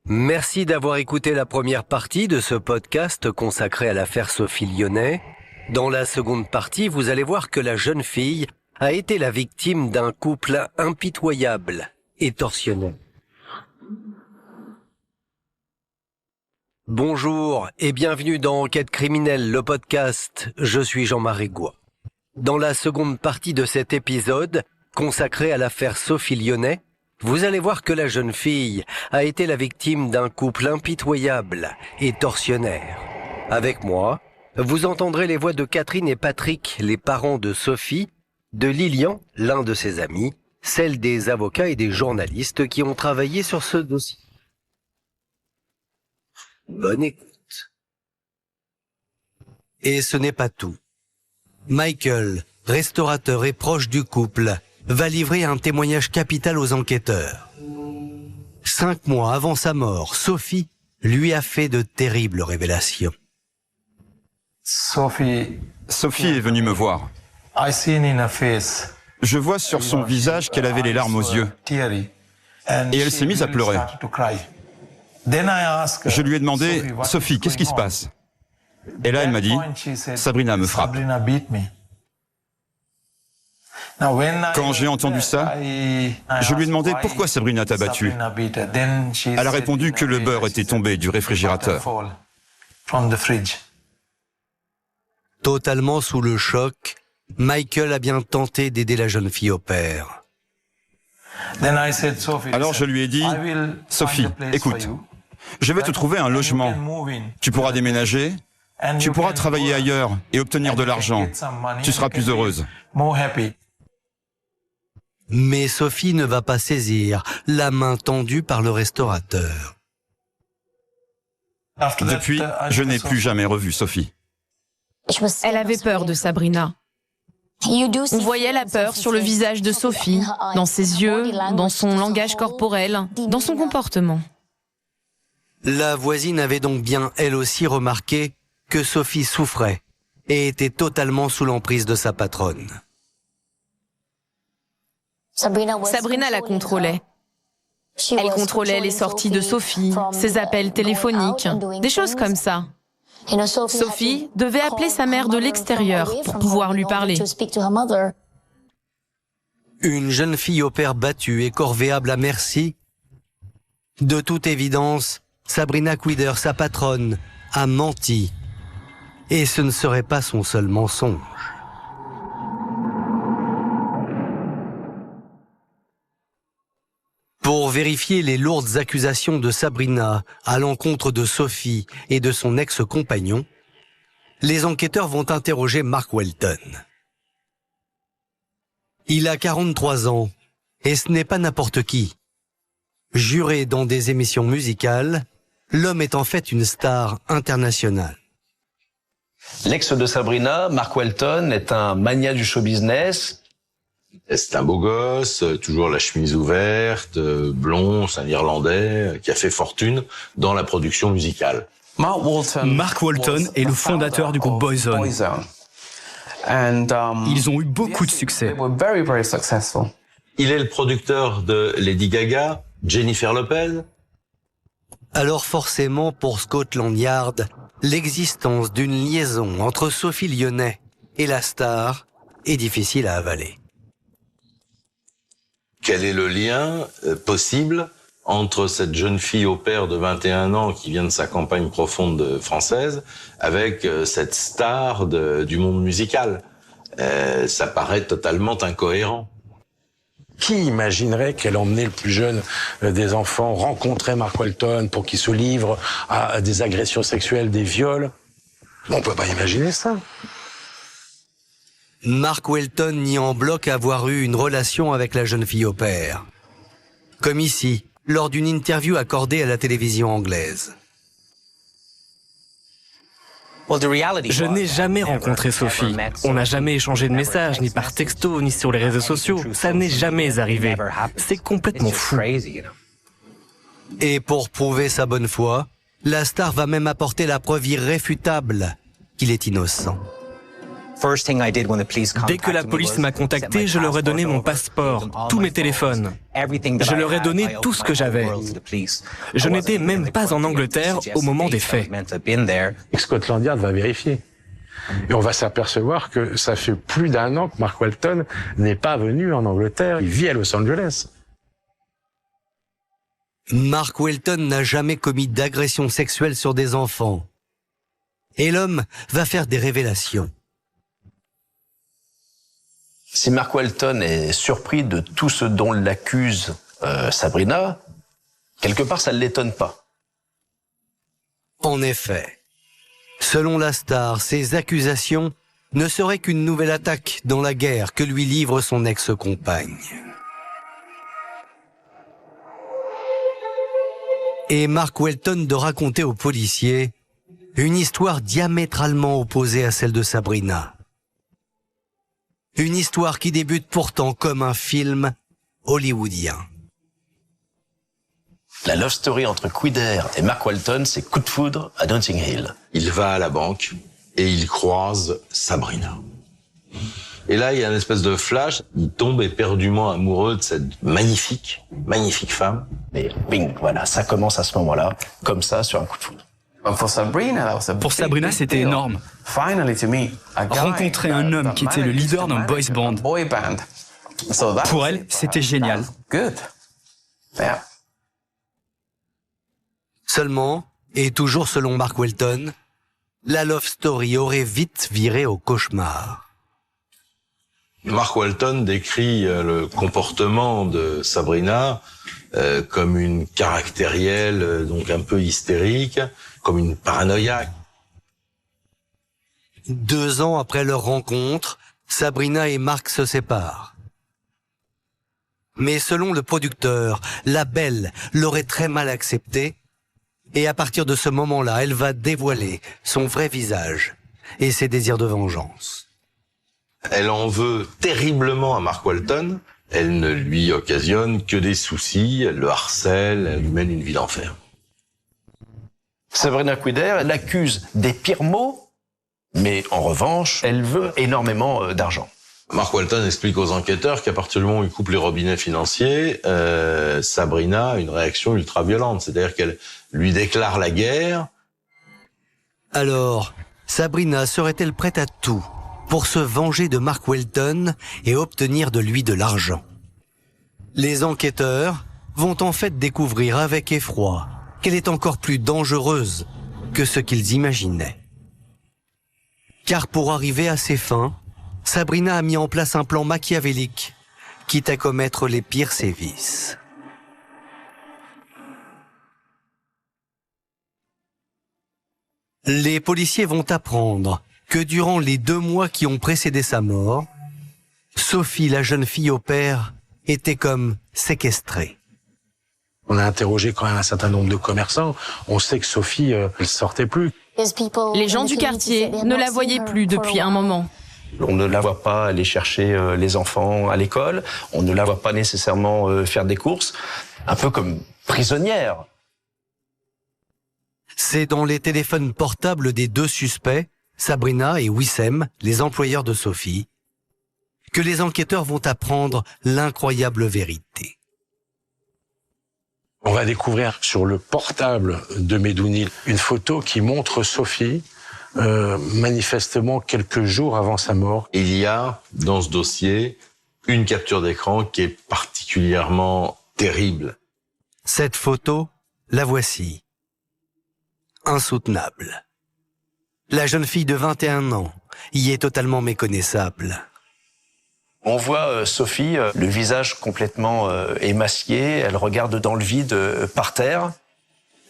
Merci d'avoir écouté la première partie de ce podcast consacré à l'affaire Sophie Lyonnais. Dans la seconde partie, vous allez voir que la jeune fille a été la victime d'un couple impitoyable et tortionnaire. Bonjour et bienvenue dans Enquête criminelle, le podcast. Je suis Jean-Marie Goua. Dans la seconde partie de cet épisode, consacré à l'affaire Sophie Lyonnais, vous allez voir que la jeune fille a été la victime d'un couple impitoyable et tortionnaire. Avec moi, vous entendrez les voix de Catherine et Patrick, les parents de Sophie, de Lilian, l'un de ses amis, celles des avocats et des journalistes qui ont travaillé sur ce dossier. Bonne écoute. Et ce n'est pas tout. Michael, restaurateur et proche du couple, va livrer un témoignage capital aux enquêteurs. 5 mois avant sa mort, Sophie lui a fait de terribles révélations. Sophie est venue me voir. Je vois sur son visage qu'elle avait les larmes aux yeux. et elle s'est mise à pleurer. Je lui ai demandé, Sophie, qu'est-ce qui se passe? Et là, elle m'a dit, Sabrina me frappe. Quand j'ai entendu ça, je lui ai demandé pourquoi Sabrina t'a battu. Elle a répondu que le beurre était tombé du réfrigérateur. Totalement sous le choc, Michael a bien tenté d'aider la jeune fille au père. Alors je lui ai dit, Sophie, écoute, je vais te trouver un logement. Tu pourras déménager, tu pourras travailler ailleurs et obtenir de l'argent. Tu seras plus heureuse. Mais Sophie ne va pas saisir la main tendue par le restaurateur. Depuis, je n'ai plus jamais revu Sophie. Elle avait peur de Sabrina. On voyait la peur sur le visage de Sophie, dans ses yeux, dans son langage corporel, dans son comportement. La voisine avait donc bien, elle aussi, remarqué que Sophie souffrait et était totalement sous l'emprise de sa patronne. Sabrina la contrôlait. Elle contrôlait les sorties de Sophie, ses appels téléphoniques, des choses comme ça. Sophie devait appeler sa mère de l'extérieur pour pouvoir lui parler. Une jeune fille au père battu et corvéable à merci. De toute évidence, Sabrina Quider, sa patronne, a menti. Et ce ne serait pas son seul mensonge. Pour vérifier les lourdes accusations de Sabrina à l'encontre de Sophie et de son ex-compagnon, les enquêteurs vont interroger Mark Welton. Il a 43 ans et ce n'est pas n'importe qui. Juré dans des émissions musicales, l'homme est en fait une star internationale. L'ex de Sabrina, Mark Welton, est un magnat du show business. C'est un beau gosse, toujours la chemise ouverte, blond, c'est un Irlandais qui a fait fortune dans la production musicale. Mark Welton est le fondateur du groupe Boyzone. Ils ont eu beaucoup de succès. Il est le producteur de Lady Gaga, Jennifer Lopez. Alors forcément, pour Scotland Yard, l'existence d'une liaison entre Sophie Lyonnais et la star est difficile à avaler. Quel est le lien possible entre cette jeune fille au père de 21 ans qui vient de sa campagne profonde française avec cette star du monde musical? Ça paraît totalement incohérent. Qui imaginerait qu'elle emmenait le plus jeune des enfants rencontrer Mark Welton pour qu'il se livre à des agressions sexuelles, des viols? On peut pas imaginer ça. Mark Welton nie en bloc avoir eu une relation avec la jeune fille au père. Comme ici, lors d'une interview accordée à la télévision anglaise. Je n'ai jamais rencontré Sophie. On n'a jamais échangé de messages, ni par texto, ni sur les réseaux sociaux. Ça n'est jamais arrivé. C'est complètement fou. Et pour prouver sa bonne foi, la star va même apporter la preuve irréfutable qu'il est innocent. Dès que la police m'a contacté, je leur ai donné mon passeport, tous mes téléphones. Je leur ai donné tout ce que j'avais. Je n'étais même pas en Angleterre au moment des faits. Scotland Yard va vérifier. Et on va s'apercevoir que ça fait plus d'1 an que Mark Welton n'est pas venu en Angleterre. Il vit à Los Angeles. Mark Welton n'a jamais commis d'agression sexuelle sur des enfants. Et l'homme va faire des révélations. Si Mark Welton est surpris de tout ce dont l'accuse Sabrina, quelque part ça ne l'étonne pas. En effet, selon la star, ces accusations ne seraient qu'une nouvelle attaque dans la guerre que lui livre son ex-compagne. Et Mark Welton de raconter aux policiers une histoire diamétralement opposée à celle de Sabrina. Une histoire qui débute pourtant comme un film hollywoodien. La love story entre Quider et Mark Welton, c'est coup de foudre à Notting Hill. Il va à la banque et il croise Sabrina. Et là, il y a une espèce de flash. Il tombe éperdument amoureux de cette magnifique femme. Et bing, voilà, ça commence à ce moment-là, comme ça, sur un coup de foudre. Pour Sabrina, c'était énorme. Rencontrer un homme qui était le leader d'un boys band. Pour elle, c'était génial. Seulement, et toujours selon Mark Welton, la love story aurait vite viré au cauchemar. Mark Welton décrit le comportement de Sabrina comme une caractérielle, donc un peu hystérique, comme une paranoïaque. 2 ans après leur rencontre, Sabrina et Mark se séparent. Mais selon le producteur, la belle l'aurait très mal accepté, et à partir de ce moment-là, elle va dévoiler son vrai visage et ses désirs de vengeance. Elle en veut terriblement à Mark Welton. Elle ne lui occasionne que des soucis, elle le harcèle, elle lui mène une vie d'enfer. Sabrina Quider l'accuse des pires maux, mais en revanche, elle veut énormément d'argent. Mark Welton explique aux enquêteurs qu'à partir du moment où il coupe les robinets financiers, Sabrina a une réaction ultra-violente, c'est-à-dire qu'elle lui déclare la guerre. Alors, Sabrina serait-elle prête à tout pour se venger de Mark Welton et obtenir de lui de l'argent? Les enquêteurs vont en fait découvrir avec effroi qu'elle est encore plus dangereuse que ce qu'ils imaginaient. Car pour arriver à ses fins, Sabrina a mis en place un plan machiavélique, quitte à commettre les pires sévices. Les policiers vont apprendre que durant les 2 mois qui ont précédé sa mort, Sophie, la jeune fille au père, était comme séquestrée. On a interrogé quand même un certain nombre de commerçants. On sait que Sophie, elle sortait plus. Les gens du quartier ne la voyaient plus depuis un moment. On ne la voit pas aller chercher les enfants à l'école. On ne la voit pas nécessairement faire des courses. Un peu comme prisonnière. C'est dans les téléphones portables des 2 suspects, Sabrina et Wissem, les employeurs de Sophie, que les enquêteurs vont apprendre l'incroyable vérité. On va découvrir sur le portable de Medouni une photo qui montre Sophie manifestement quelques jours avant sa mort. Il y a dans ce dossier une capture d'écran qui est particulièrement terrible. Cette photo, la voici. Insoutenable. La jeune fille de 21 ans y est totalement méconnaissable. On voit Sophie, le visage complètement émacié, elle regarde dans le vide par terre.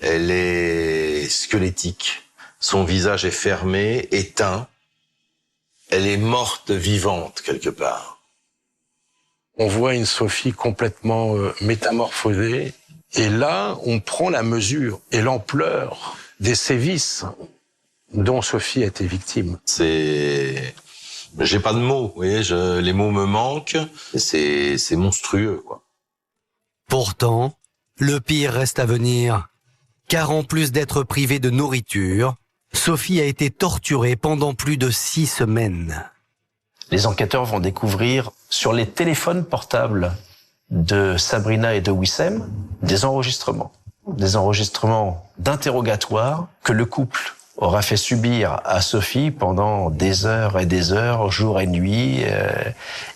Elle est squelettique, son visage est fermé, éteint. Elle est morte vivante quelque part. On voit une Sophie complètement métamorphosée. Et là, on prend la mesure et l'ampleur des sévices dont Sophie a été victime. J'ai pas de mots, vous voyez, les mots me manquent, c'est monstrueux, quoi. Pourtant, le pire reste à venir, car en plus d'être privée de nourriture, Sophie a été torturée pendant plus de 6 semaines. Les enquêteurs vont découvrir sur les téléphones portables de Sabrina et de Wissem des enregistrements d'interrogatoires que le couple aura fait subir à Sophie pendant des heures et des heures, jour et nuit,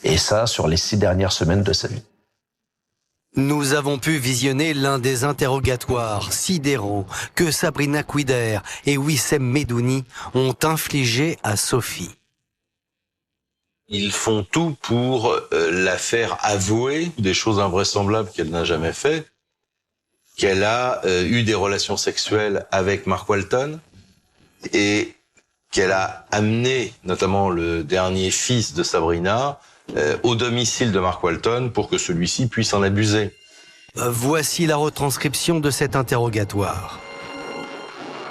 et ça sur les 6 dernières semaines de sa vie. Nous avons pu visionner l'un des interrogatoires sidérants que Sabrina Quider et Wissem Medouni ont infligé à Sophie. Ils font tout pour la faire avouer des choses invraisemblables qu'elle n'a jamais fait, qu'elle a eu des relations sexuelles avec Mark Welton et qu'elle a amené notamment le dernier fils de Sabrina au domicile de Mark Welton pour que celui-ci puisse en abuser. Voici la retranscription de cet interrogatoire.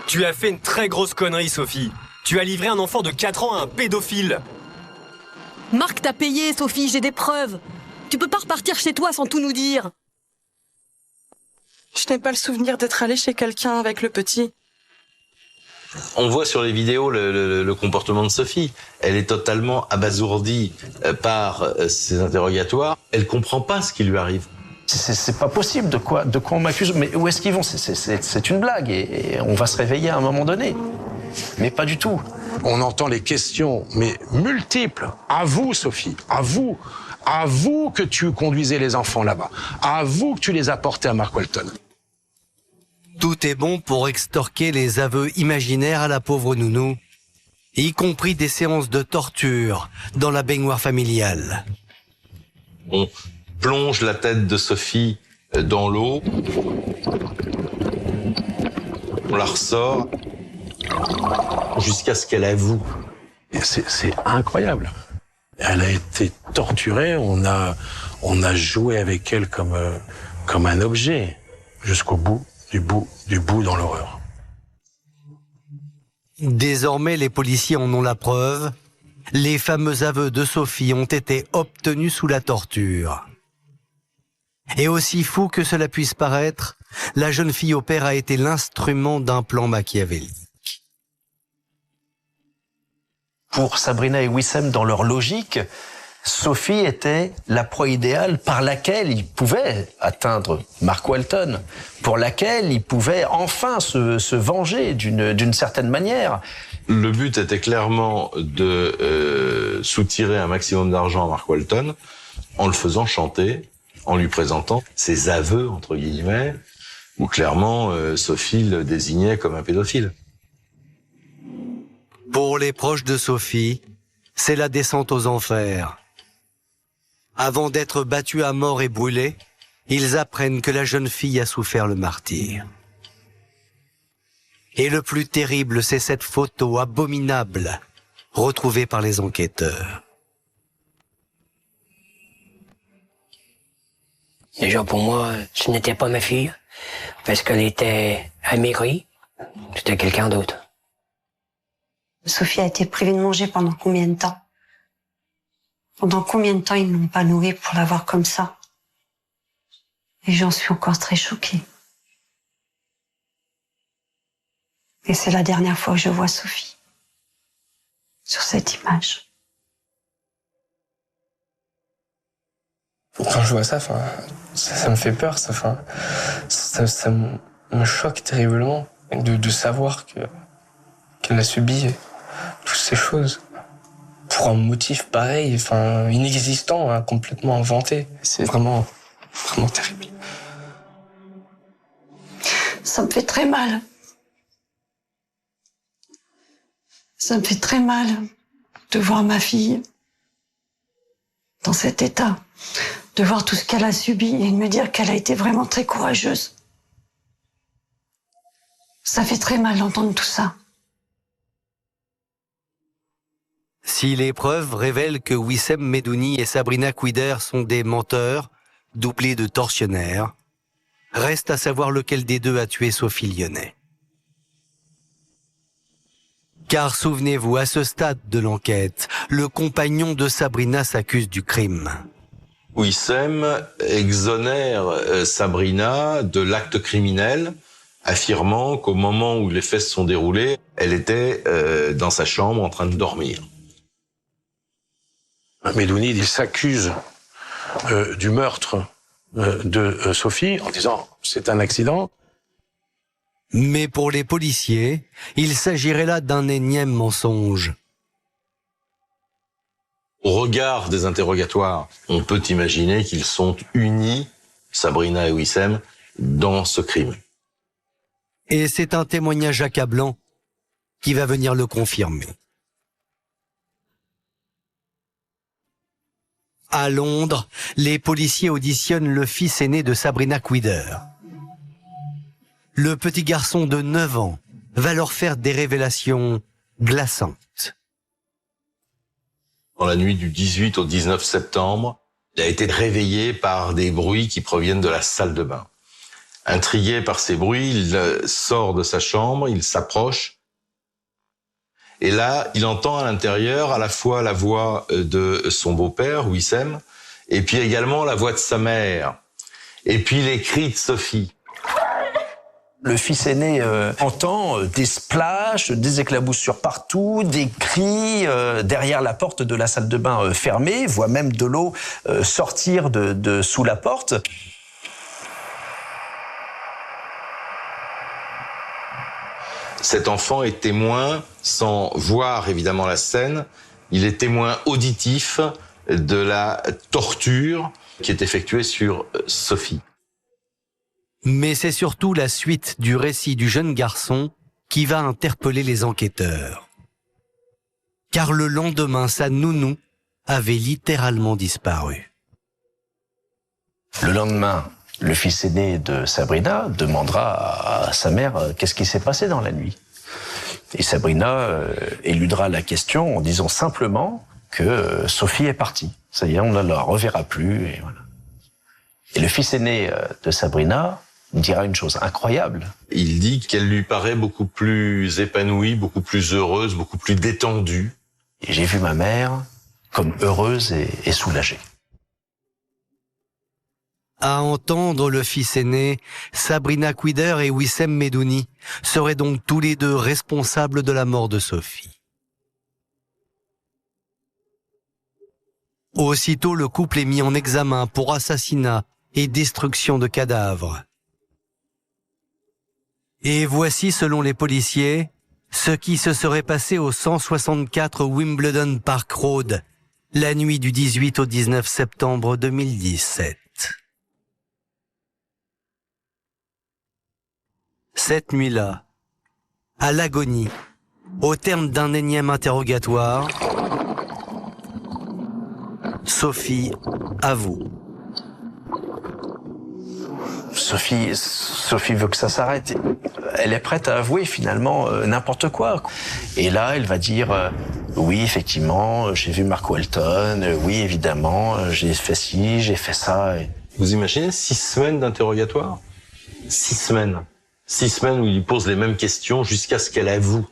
Tu as fait une très grosse connerie, Sophie. Tu as livré un enfant de 4 ans à un pédophile. Marc t'a payé, Sophie, j'ai des preuves. Tu peux pas repartir chez toi sans tout nous dire. Je n'ai pas le souvenir d'être allée chez quelqu'un avec le petit. On voit sur les vidéos le comportement de Sophie. Elle est totalement abasourdie par ces interrogatoires. Elle comprend pas ce qui lui arrive. C'est pas possible, de quoi on m'accuse? Mais où est-ce qu'ils vont? C'est une blague et on va se réveiller à un moment donné. Mais pas du tout. On entend les questions, mais multiples. À vous, Sophie, à vous que tu conduisais les enfants là-bas, à vous que tu les apportais à Mark Walton. Tout est bon pour extorquer les aveux imaginaires à la pauvre nounou, y compris des séances de torture dans la baignoire familiale. On plonge la tête de Sophie dans l'eau, on la ressort jusqu'à ce qu'elle avoue. C'est incroyable. Elle a été torturée, on a joué avec elle comme un objet, jusqu'au bout, du bout dans l'horreur. Désormais, les policiers en ont la preuve. Les fameux aveux de Sophie ont été obtenus sous la torture. Et aussi fou que cela puisse paraître, la jeune fille au père a été l'instrument d'un plan machiavélique. Pour Sabrina et Wissem, dans leur logique, Sophie était la proie idéale par laquelle ils pouvaient atteindre Mark Walton, pour laquelle ils pouvaient enfin se venger d'une certaine manière. Le but était clairement de soutirer un maximum d'argent à Mark Walton en le faisant chanter, en lui présentant ses aveux, entre guillemets, où clairement Sophie le désignait comme un pédophile. Pour les proches de Sophie, c'est la descente aux enfers. Avant d'être battus à mort et brûlés, ils apprennent que la jeune fille a souffert le martyre. Et le plus terrible, c'est cette photo abominable retrouvée par les enquêteurs. Déjà pour moi, ce n'était pas ma fille, parce qu'elle était amaigrie, c'était quelqu'un d'autre. Sophie a été privée de manger pendant combien de temps? Pendant combien de temps ils ne l'ont pas nourrie pour la voir comme ça? Et j'en suis encore très choquée. Et c'est la dernière fois que je vois Sophie sur cette image. Quand je vois ça, ça me fait peur, ça me choque terriblement de savoir qu'elle a subi toutes ces choses pour un motif pareil, inexistant, complètement inventé. C'est vraiment terrible. Ça me fait très mal. Ça me fait très mal de voir ma fille dans cet état, de voir tout ce qu'elle a subi et de me dire qu'elle a été vraiment très courageuse. Ça fait très mal d'entendre tout ça. Si les preuves révèlent que Wissem Medouni et Sabrina Kouider sont des menteurs, doublés de tortionnaires, reste à savoir lequel des deux a tué Sophie Lyonnais. Car souvenez-vous, à ce stade de l'enquête, le compagnon de Sabrina s'accuse du crime. Wissem exonère Sabrina de l'acte criminel, affirmant qu'au moment où les faits se sont déroulés, elle était dans sa chambre en train de dormir. Medouni, il s'accuse du meurtre de Sophie en disant c'est un accident. Mais pour les policiers, il s'agirait là d'un énième mensonge. Au regard des interrogatoires, on peut imaginer qu'ils sont unis, Sabrina et Wissem, dans ce crime. Et c'est un témoignage accablant qui va venir le confirmer. À Londres, les policiers auditionnent le fils aîné de Sabrina Kouider. Le petit garçon de 9 ans va leur faire des révélations glaçantes. Dans la nuit du 18 au 19 septembre, il a été réveillé par des bruits qui proviennent de la salle de bain. Intrigué par ces bruits, il sort de sa chambre, il s'approche. Et là, il entend à l'intérieur à la fois la voix de son beau-père, Wissem, et puis également la voix de sa mère, et puis les cris de Sophie. Le fils aîné entend des splashs, des éclaboussures partout, des cris derrière la porte de la salle de bain fermée, voit même de l'eau sortir de sous la porte. Cet enfant est témoin, sans voir évidemment la scène, il est témoin auditif de la torture qui est effectuée sur Sophie. Mais c'est surtout la suite du récit du jeune garçon qui va interpeller les enquêteurs. Car le lendemain, sa nounou avait littéralement disparu. Le lendemain, le fils aîné de Sabrina demandera à sa mère qu'est-ce qui s'est passé dans la nuit. Et Sabrina éludera la question en disant simplement que Sophie est partie. Ça y est, on ne la reverra plus. Et voilà. Et le fils aîné de Sabrina dira une chose incroyable. Il dit qu'elle lui paraît beaucoup plus épanouie, beaucoup plus heureuse, beaucoup plus détendue. Et j'ai vu ma mère comme heureuse et soulagée. À entendre le fils aîné, Sabrina Quider et Wissem Medouni seraient donc tous les deux responsables de la mort de Sophie. Aussitôt, le couple est mis en examen pour assassinat et destruction de cadavres. Et voici, selon les policiers, ce qui se serait passé au 164 Wimbledon Park Road, la nuit du 18 au 19 septembre 2017. Cette nuit-là, à l'agonie, au terme d'un énième interrogatoire, Sophie avoue. Sophie veut que ça s'arrête. Elle est prête à avouer finalement n'importe quoi. Et là, elle va dire oui, effectivement, j'ai vu Mark Welton, oui, évidemment, j'ai fait ci, j'ai fait ça. Vous imaginez 6 semaines d'interrogatoire ? 6 semaines. 6 semaines où il lui pose les mêmes questions jusqu'à ce qu'elle avoue.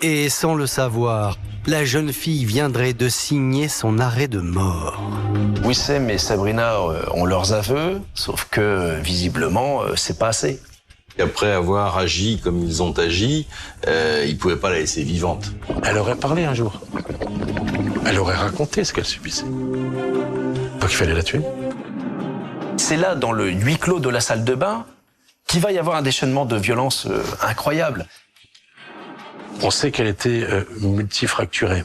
Et sans le savoir, la jeune fille viendrait de signer son arrêt de mort. Wissem et Sabrina ont leurs aveux, sauf que visiblement, c'est pas assez. Et après avoir agi comme ils ont agi, ils pouvaient pas la laisser vivante. Elle aurait parlé un jour. Elle aurait raconté ce qu'elle subissait. Pas qu'il fallait la tuer. C'est là, dans le huis clos de la salle de bain, qu'il va y avoir un déchaînement de violence incroyable. On sait qu'elle était multifracturée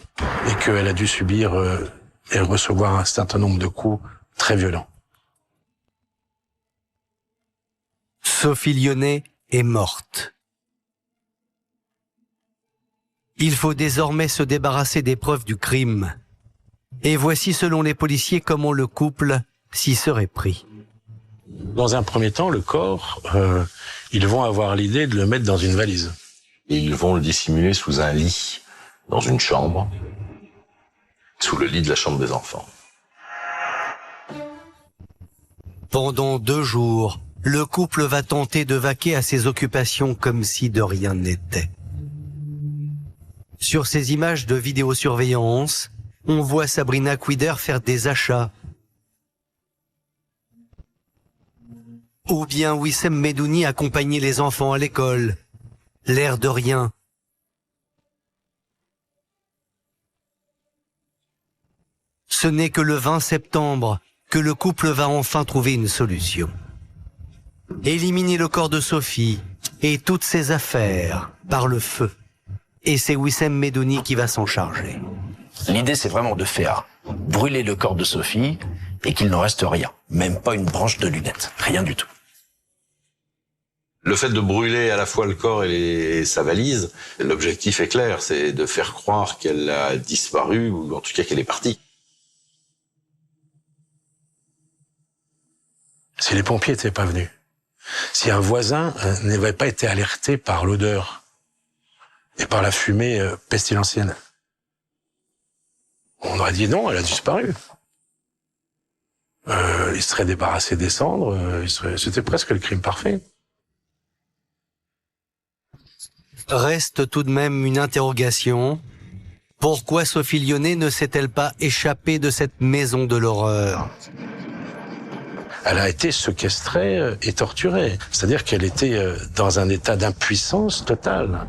et qu'elle a dû subir et recevoir un certain nombre de coups très violents. Sophie Lyonnais est morte. Il faut désormais se débarrasser des preuves du crime. Et voici, selon les policiers, comment le couple s'y serait pris. Dans un premier temps, le corps, ils vont avoir l'idée de le mettre dans une valise. Et ils vont le dissimuler sous un lit, dans une chambre, sous le lit de la chambre des enfants. Pendant 2 jours, le couple va tenter de vaquer à ses occupations comme si de rien n'était. Sur ces images de vidéosurveillance, on voit Sabrina Quider faire des achats. Ou bien Wissem Medouni accompagner les enfants à l'école. L'air de rien. Ce n'est que le 20 septembre que le couple va enfin trouver une solution. Éliminer le corps de Sophie et toutes ses affaires par le feu. Et c'est Wissem Medouni qui va s'en charger. L'idée, c'est vraiment de faire brûler le corps de Sophie et qu'il n'en reste rien. Même pas une branche de lunette. Rien du tout. Le fait de brûler à la fois le corps et sa valise, l'objectif est clair, c'est de faire croire qu'elle a disparu ou en tout cas qu'elle est partie. Si les pompiers n'étaient pas venus, si un voisin n'avait pas été alerté par l'odeur et par la fumée pestilentielle, on aurait dit non, elle a disparu. Il serait débarrassé des cendres, c'était presque le crime parfait. Reste tout de même une interrogation. Pourquoi Sophie Lyonnais ne s'est-elle pas échappée de cette maison de l'horreur ? Elle a été séquestrée et torturée. C'est-à-dire qu'elle était dans un état d'impuissance totale.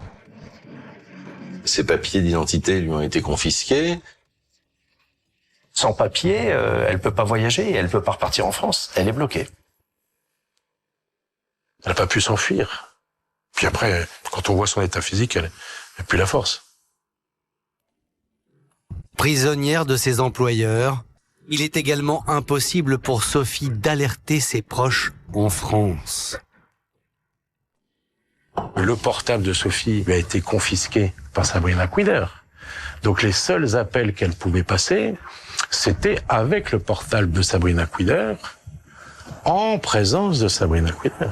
Ses papiers d'identité lui ont été confisqués. Sans papier, elle peut pas voyager, elle peut pas repartir en France. Elle est bloquée. Elle n'a pas pu s'enfuir. Puis après, quand on voit son état physique, elle n'a plus la force. Prisonnière de ses employeurs, il est également impossible pour Sophie d'alerter ses proches en France. Le portable de Sophie lui a été confisqué par Sabrina Quider. Donc les seuls appels qu'elle pouvait passer, c'était avec le portable de Sabrina Quider, en présence de Sabrina Quider.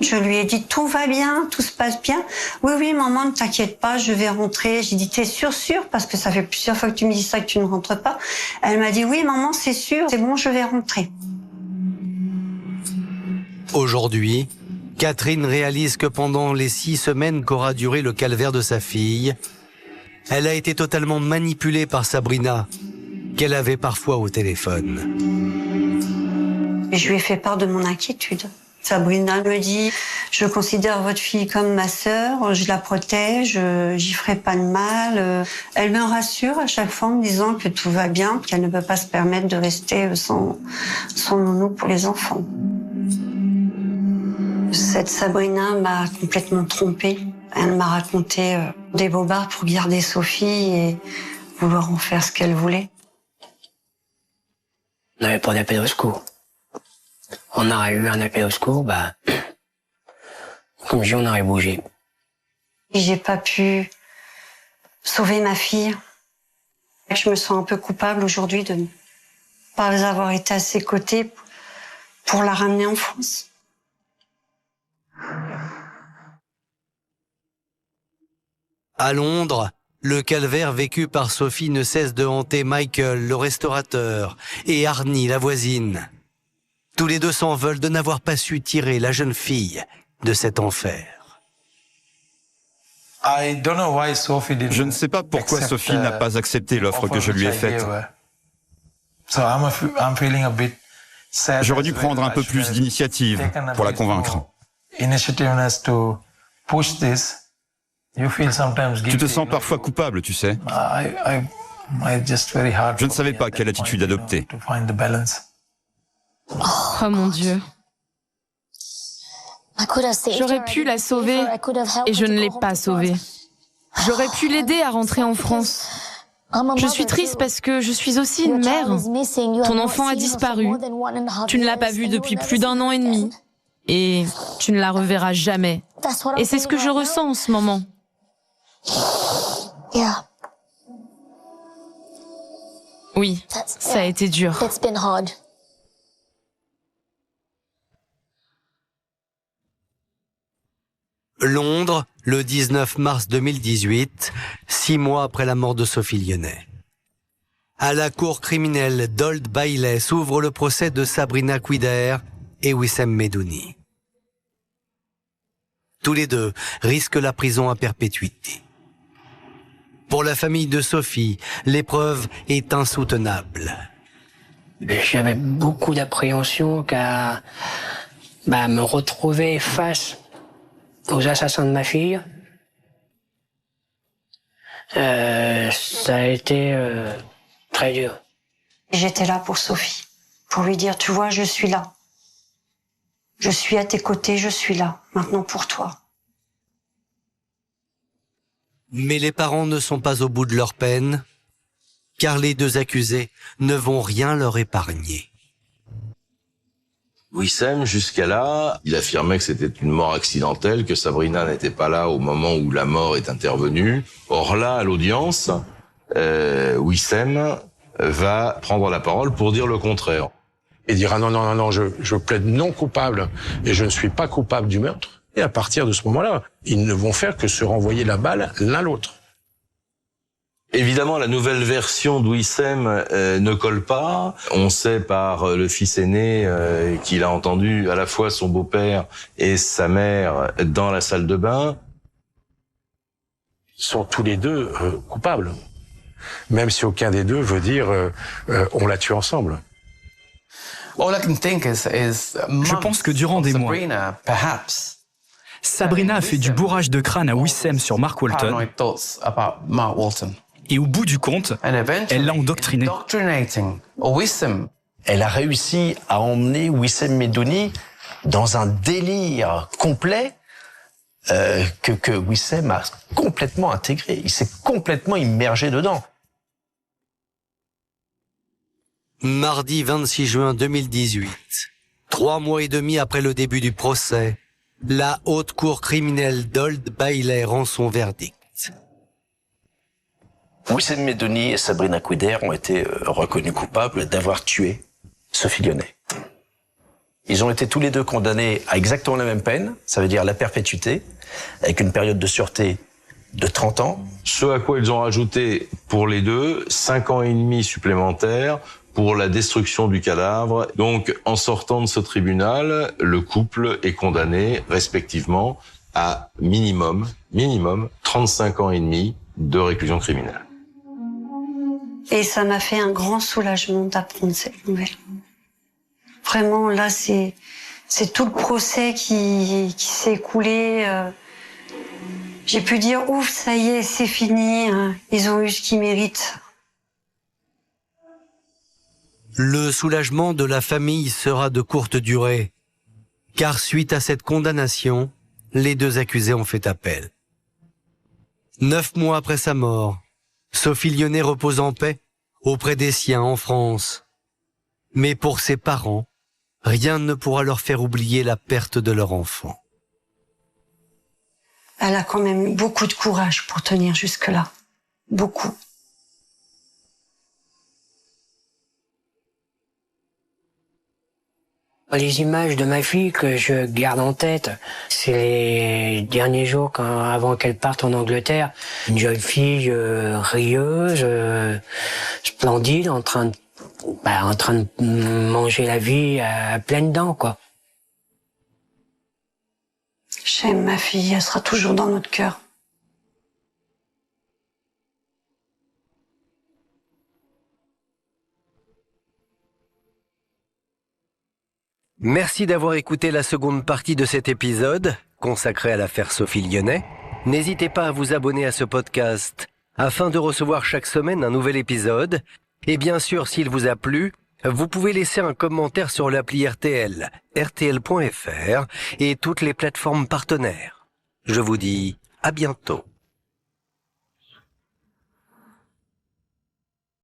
Je lui ai dit, tout va bien, tout se passe bien. Oui, maman, ne t'inquiète pas, je vais rentrer. J'ai dit, t'es sûre, parce que ça fait plusieurs fois que tu me dis ça, que tu ne rentres pas. Elle m'a dit, oui, maman, c'est sûr, c'est bon, je vais rentrer. Aujourd'hui, Catherine réalise que pendant les 6 semaines qu'aura duré le calvaire de sa fille, elle a été totalement manipulée par Sabrina, qu'elle avait parfois au téléphone. Et je lui ai fait part de mon inquiétude. Sabrina me dit, je considère votre fille comme ma sœur, je la protège, j'y ferai pas de mal. Elle me rassure à chaque fois en me disant que tout va bien, qu'elle ne peut pas se permettre de rester sans nounou pour les enfants. Cette Sabrina m'a complètement trompée. Elle m'a raconté des bobards pour garder Sophie et vouloir en faire ce qu'elle voulait. On n'avait pas d'appel au secours. On aurait eu un appel au secours, comme je dis, on aurait bougé. J'ai pas pu sauver ma fille. Je me sens un peu coupable aujourd'hui de ne pas avoir été à ses côtés pour la ramener en France. À Londres, le calvaire vécu par Sophie ne cesse de hanter Michael, le restaurateur, et Arnie, la voisine. Tous les deux s'en veulent de n'avoir pas su tirer la jeune fille de cet enfer. Je ne sais pas pourquoi Sophie n'a pas accepté l'offre que je lui ai faite. J'aurais dû prendre un peu plus d'initiative pour la convaincre. Tu te sens parfois coupable, tu sais. Je ne savais pas quelle attitude adopter. Oh mon Dieu. J'aurais pu la sauver et je ne l'ai pas sauvée. J'aurais pu l'aider à rentrer en France. Je suis triste parce que je suis aussi une mère. Ton enfant a disparu. Tu ne l'as pas vu depuis plus d'1 an et demi. Et tu ne la reverras jamais. Et c'est ce que je ressens en ce moment. Oui, ça a été dur. Londres, le 19 mars 2018, 6 mois après la mort de Sophie Lyonnais. À la cour criminelle d'Old Bailey s'ouvre le procès de Sabrina Quider et Wissem Medouni. Tous les deux risquent la prison à perpétuité. Pour la famille de Sophie, l'épreuve est insoutenable. J'avais beaucoup d'appréhension qu'à me retrouver face aux assassins de ma fille. Ça a été très dur. J'étais là pour Sophie, pour lui dire, tu vois, je suis là. Je suis à tes côtés, je suis là, maintenant pour toi. Mais les parents ne sont pas au bout de leur peine, car les deux accusés ne vont rien leur épargner. Wissem, jusqu'à là, il affirmait que c'était une mort accidentelle, que Sabrina n'était pas là au moment où la mort est intervenue. Or là, à l'audience, Wissem va prendre la parole pour dire le contraire. Et dire, ah non, je plaide non coupable et je ne suis pas coupable du meurtre. Et à partir de ce moment-là, ils ne vont faire que se renvoyer la balle l'un l'autre. Évidemment, la nouvelle version de Wissem ne colle pas. On sait par le fils aîné qu'il a entendu à la fois son beau-père et sa mère dans la salle de bain. Ils sont tous les deux coupables. Même si aucun des deux veut dire on l'a tué ensemble. Je pense que durant des mois, Sabrina a fait du bourrage de crâne à Wissem sur Mark Walton. Et au bout du compte, elle l'a endoctriné. Elle a réussi à emmener Wissem Medouni dans un délire complet que Wissem a complètement intégré. Il s'est complètement immergé dedans. Mardi 26 juin 2018, 3 mois et demi après le début du procès, la haute cour criminelle d'Old Bailey rend son verdict. Wissem Medouni et Sabrina Couder ont été reconnus coupables d'avoir tué Sophie Lyonnais. Ils ont été tous les deux condamnés à exactement la même peine, ça veut dire la perpétuité, avec une période de sûreté de 30 ans. Ce à quoi ils ont rajouté pour les deux 5 ans et demi supplémentaires pour la destruction du cadavre. Donc, en sortant de ce tribunal, le couple est condamné respectivement à minimum 35 ans et demi de réclusion criminelle. Et ça m'a fait un grand soulagement d'apprendre cette nouvelle. Vraiment, là, c'est tout le procès qui s'est écoulé. J'ai pu dire, ouf, ça y est, c'est fini. Ils ont eu ce qu'ils méritent. Le soulagement de la famille sera de courte durée, car suite à cette condamnation, les deux accusés ont fait appel. 9 mois après sa mort, Sophie Lyonnais repose en paix auprès des siens en France. Mais pour ses parents, rien ne pourra leur faire oublier la perte de leur enfant. Elle a quand même eu beaucoup de courage pour tenir jusque-là. Beaucoup. Les images de ma fille que je garde en tête, c'est les derniers jours avant qu'elle parte en Angleterre. Une jeune fille rieuse, splendide, en train de manger la vie à pleines dents, quoi. J'aime ma fille, elle sera toujours dans notre cœur. Merci d'avoir écouté la seconde partie de cet épisode consacré à l'affaire Sophie Lyonnais. N'hésitez pas à vous abonner à ce podcast afin de recevoir chaque semaine un nouvel épisode. Et bien sûr, s'il vous a plu, vous pouvez laisser un commentaire sur l'appli RTL, rtl.fr et toutes les plateformes partenaires. Je vous dis à bientôt.